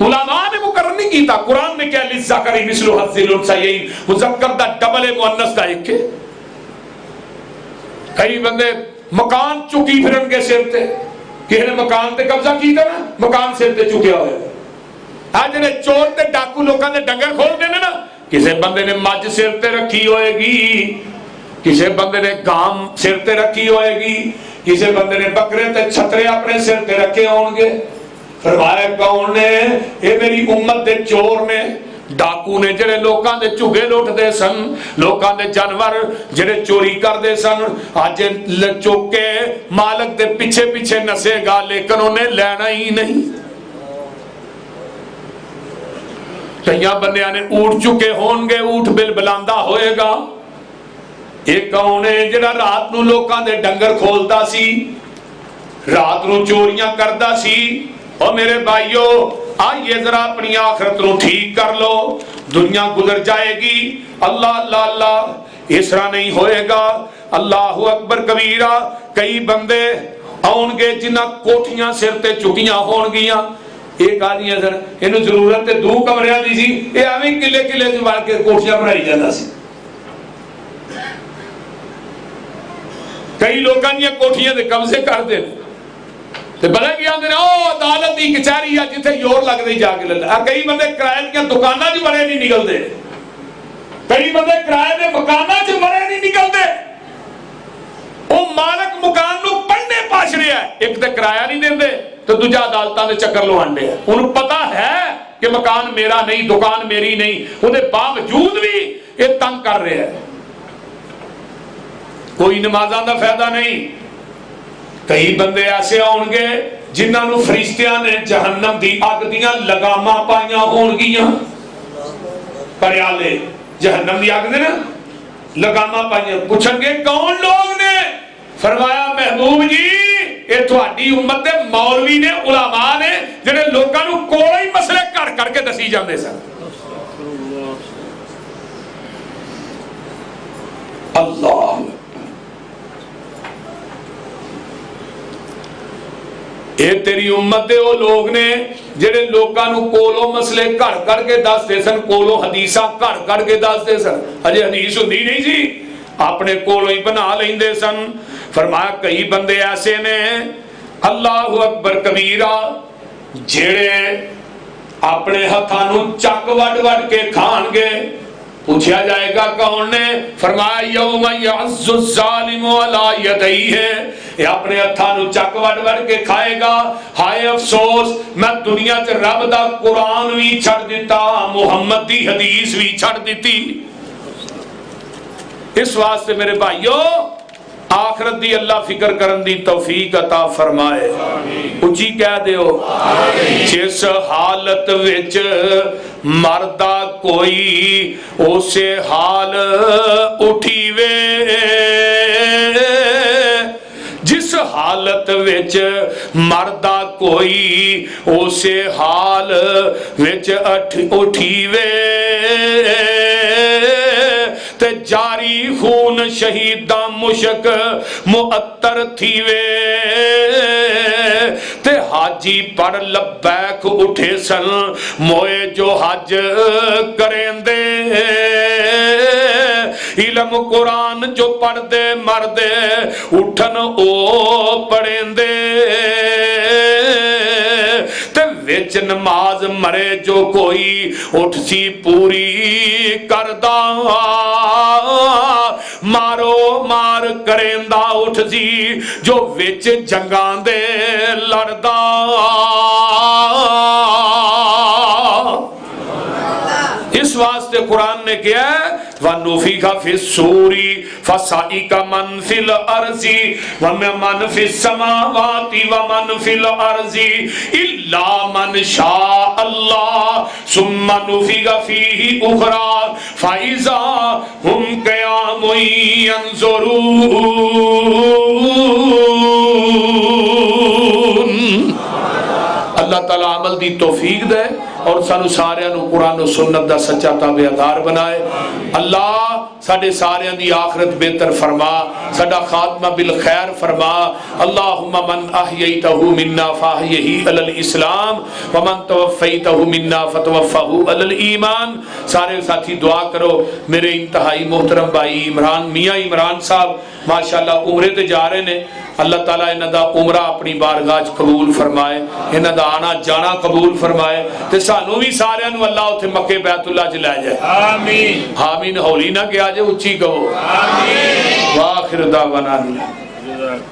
उलमा ने मुकर्रर नहीं कीता। कुरान ने क्या लिज़्ज़करी मिस्लु हज़्ज़िल उन्सयैन, मुज़क्कर दा डबल है मुअन्नस दा एक है। कई बंदे मकान चुकी फिरनगे सिर ते, किसी ने मकान ते कब्जा कीता ना मकान सिर ते चुकिया होया। आज जिहड़े चोर ते डाकू लोकां दे डंगर खोलदे ने ना, किसी बंदे ने मज सिर ते रखी होएगी, किसी बंदे ने गाम सिर ते रखी होएगी, किसी बंदे ने बकरे ते छतरे अपने सिर ते रखे होंगे। फरमाया कौन ने? ये मेरी उम्मत दे चोर ने, डाकू ने, जेड़े लोकां दे झुगे लुटदे सन, लोकां दे जानवर जेड़े चोरी करदे सन। अज चुक के मालक दे पीछे पीछे नसेगा लेकिन उन्हें लेना ही नहीं। कई बंदियां ने ऊट चुके होंगे, ऊट बिल बुलांदा होएगा। एक कौन है जेड़ा रात नूं लोकां दे डंगर खोलदा सी, रात नूं चोरियां करदा सी। और मेरे भाइयों आइए जरा अपनी आखिरत नूं ठीक कर लो, दुनिया गुजर जाएगी। अल्लाह अल्लाह अल्लाह इस तरह नहीं होएगा। अल्लाहु अकबर कबीरा। कई बंदे आउणगे जिन्हां कोठियां सिर ते चुकियां होणगियां। एक आदमी सर इन्हू जरूरत 2 कमरियां दी सी, ये एवें किले किले च वड़ के कोठियां बनाई जांदा सी। कई लोकां दी कोठियां दे कब्जे करदे ने ते बड़े की आंदे ने ओ अदालत दी कचहरी आ जिथे जोर लगदे जाके लैंदा। कई बंदे किराए दी दुकानां च बड़े नहीं निकलदे, कई बंदे किराए दे मकानां च बड़े नहीं निकलदे। ओ मालक मकान नूं पढ़ने पाछ रिहा है, एक ते किराया नहीं देंदे तो दूजा अदालतां दे चक्कर लवांदे है। उन्हें पता है कि मकान मेरा नहीं, दुकान मेरी नहीं, उहदे बावजूद भी ये तंग कर रहे हैं। कोई नमाज़ां दा फायदा नहीं। कई बंदे ऐसे आउणगे जिन्हां फरिश्तियां ने जहन्नम दी अग दियां लगामां पाईयां होणगियां। परियाले जहन्नम दी अग दे ना लगामां पाईयां। पुछणगे कौन लोग ने? फरमाया महबूब जी ये तुहाडी उम्मत दे मौलवी ने, उलमा ने, जिहड़े लोकां नूं कोलों ही मसले घर करके दसी जांदे सन। अल्लाह ये तेरी उम्मत दे वो लोग ने जिहड़े लोकां नूं कोलों मसले घर करके दसदे सन, कोलों हदीसां घर करके दसदे सन। अजे हदीस हुंदी नहीं सी, अपने कोलों ही बना लेंदे सन। फरमाया कई बंदे ऐसे ने अल्लाहु अकबर कबीरा जेड़े अपने हत्थां नूं चक वड वड के खाणगे। पूछा जाएगा कौन ने? फरमाया यौम यअज़्ज़ु ज़ालिमु अला यदैहि, ये अपने हत्थां नूं चक वड वड के खाएगा। हाय अफसोस मैं दुनिया च रब दा कुरान भी छड़ दिता, मुहम्मद दी हदीस भी छड़ दिती। इस वास्ते मेरे भाइयों आखिरत दी अल्लाह फिक्र करन दी तौफीक अता फरमाए। उच्ची कह दियो जिस हालत विच मरदा कोई उसे हाल उठीवे, जिस हालत विच मरदा कोई उसे हाल विच उठीवे, ते जारी खून शहीदा मुशक मुअत्तर थीवे, ते हाजी पर लब्बैक उठे सन मोए जो हज करेंदे, इलम कुरान जो पढ़दे मरदे उठन ओ पढ़ेंदे, ते विच नमाज मरे जो कोई उठ सी पूरी करदा, मारो मार करेंदा उठ सी जो विच जंगां दे लड़दा। इस वास्ते कुरान ने क्या है, वनुफिखा फिस्सूरी फसाइका मन फिल अर्जी वमन फिस समावाति वमन फिल अर्जी इल्ला मन शा अल्लाह सुम्मा नुफिखा फीही उखरा फाइजा हुम क़यामुन यंज़ुरून। अल्लाह ताला अमल दी तौफीक दे और सानू सारियां नू कुरान और सुन्नत दा सच्चा ताबेदार बनाए। अल्लाह साडे सारियां दी आखिरत बेहतर फरमा, साडा खात्मा बिल खैर फरमा। अल्लाहुम्मा मन अहयैतहु मिन्ना फअहयिही अलल इस्लाम व मन तवफ़्फ़ैतहु मिन्ना फतवफ़्फ़हु अलल ईमान। सारे साथी दुआ करो, मेरे इंतहाई मोहतरम भाई इमरान मियाँ इमरान साहब माशाअल्लाह उमरे ते जा रहे ने, अल्लाह ताला इन्हां दा उमरा अपनी बारगाह च कबूल फरमाए, इन्हां दा आना जाना कबूल फरमाए, ते सानू भी सारियां नू अल्लाह उत्थे मक्के बैतुल्ला च लै जाए। आमीन आमीन। हौली ना कहा जे, उच्ची कहो आमीन। वाखिर दावाना।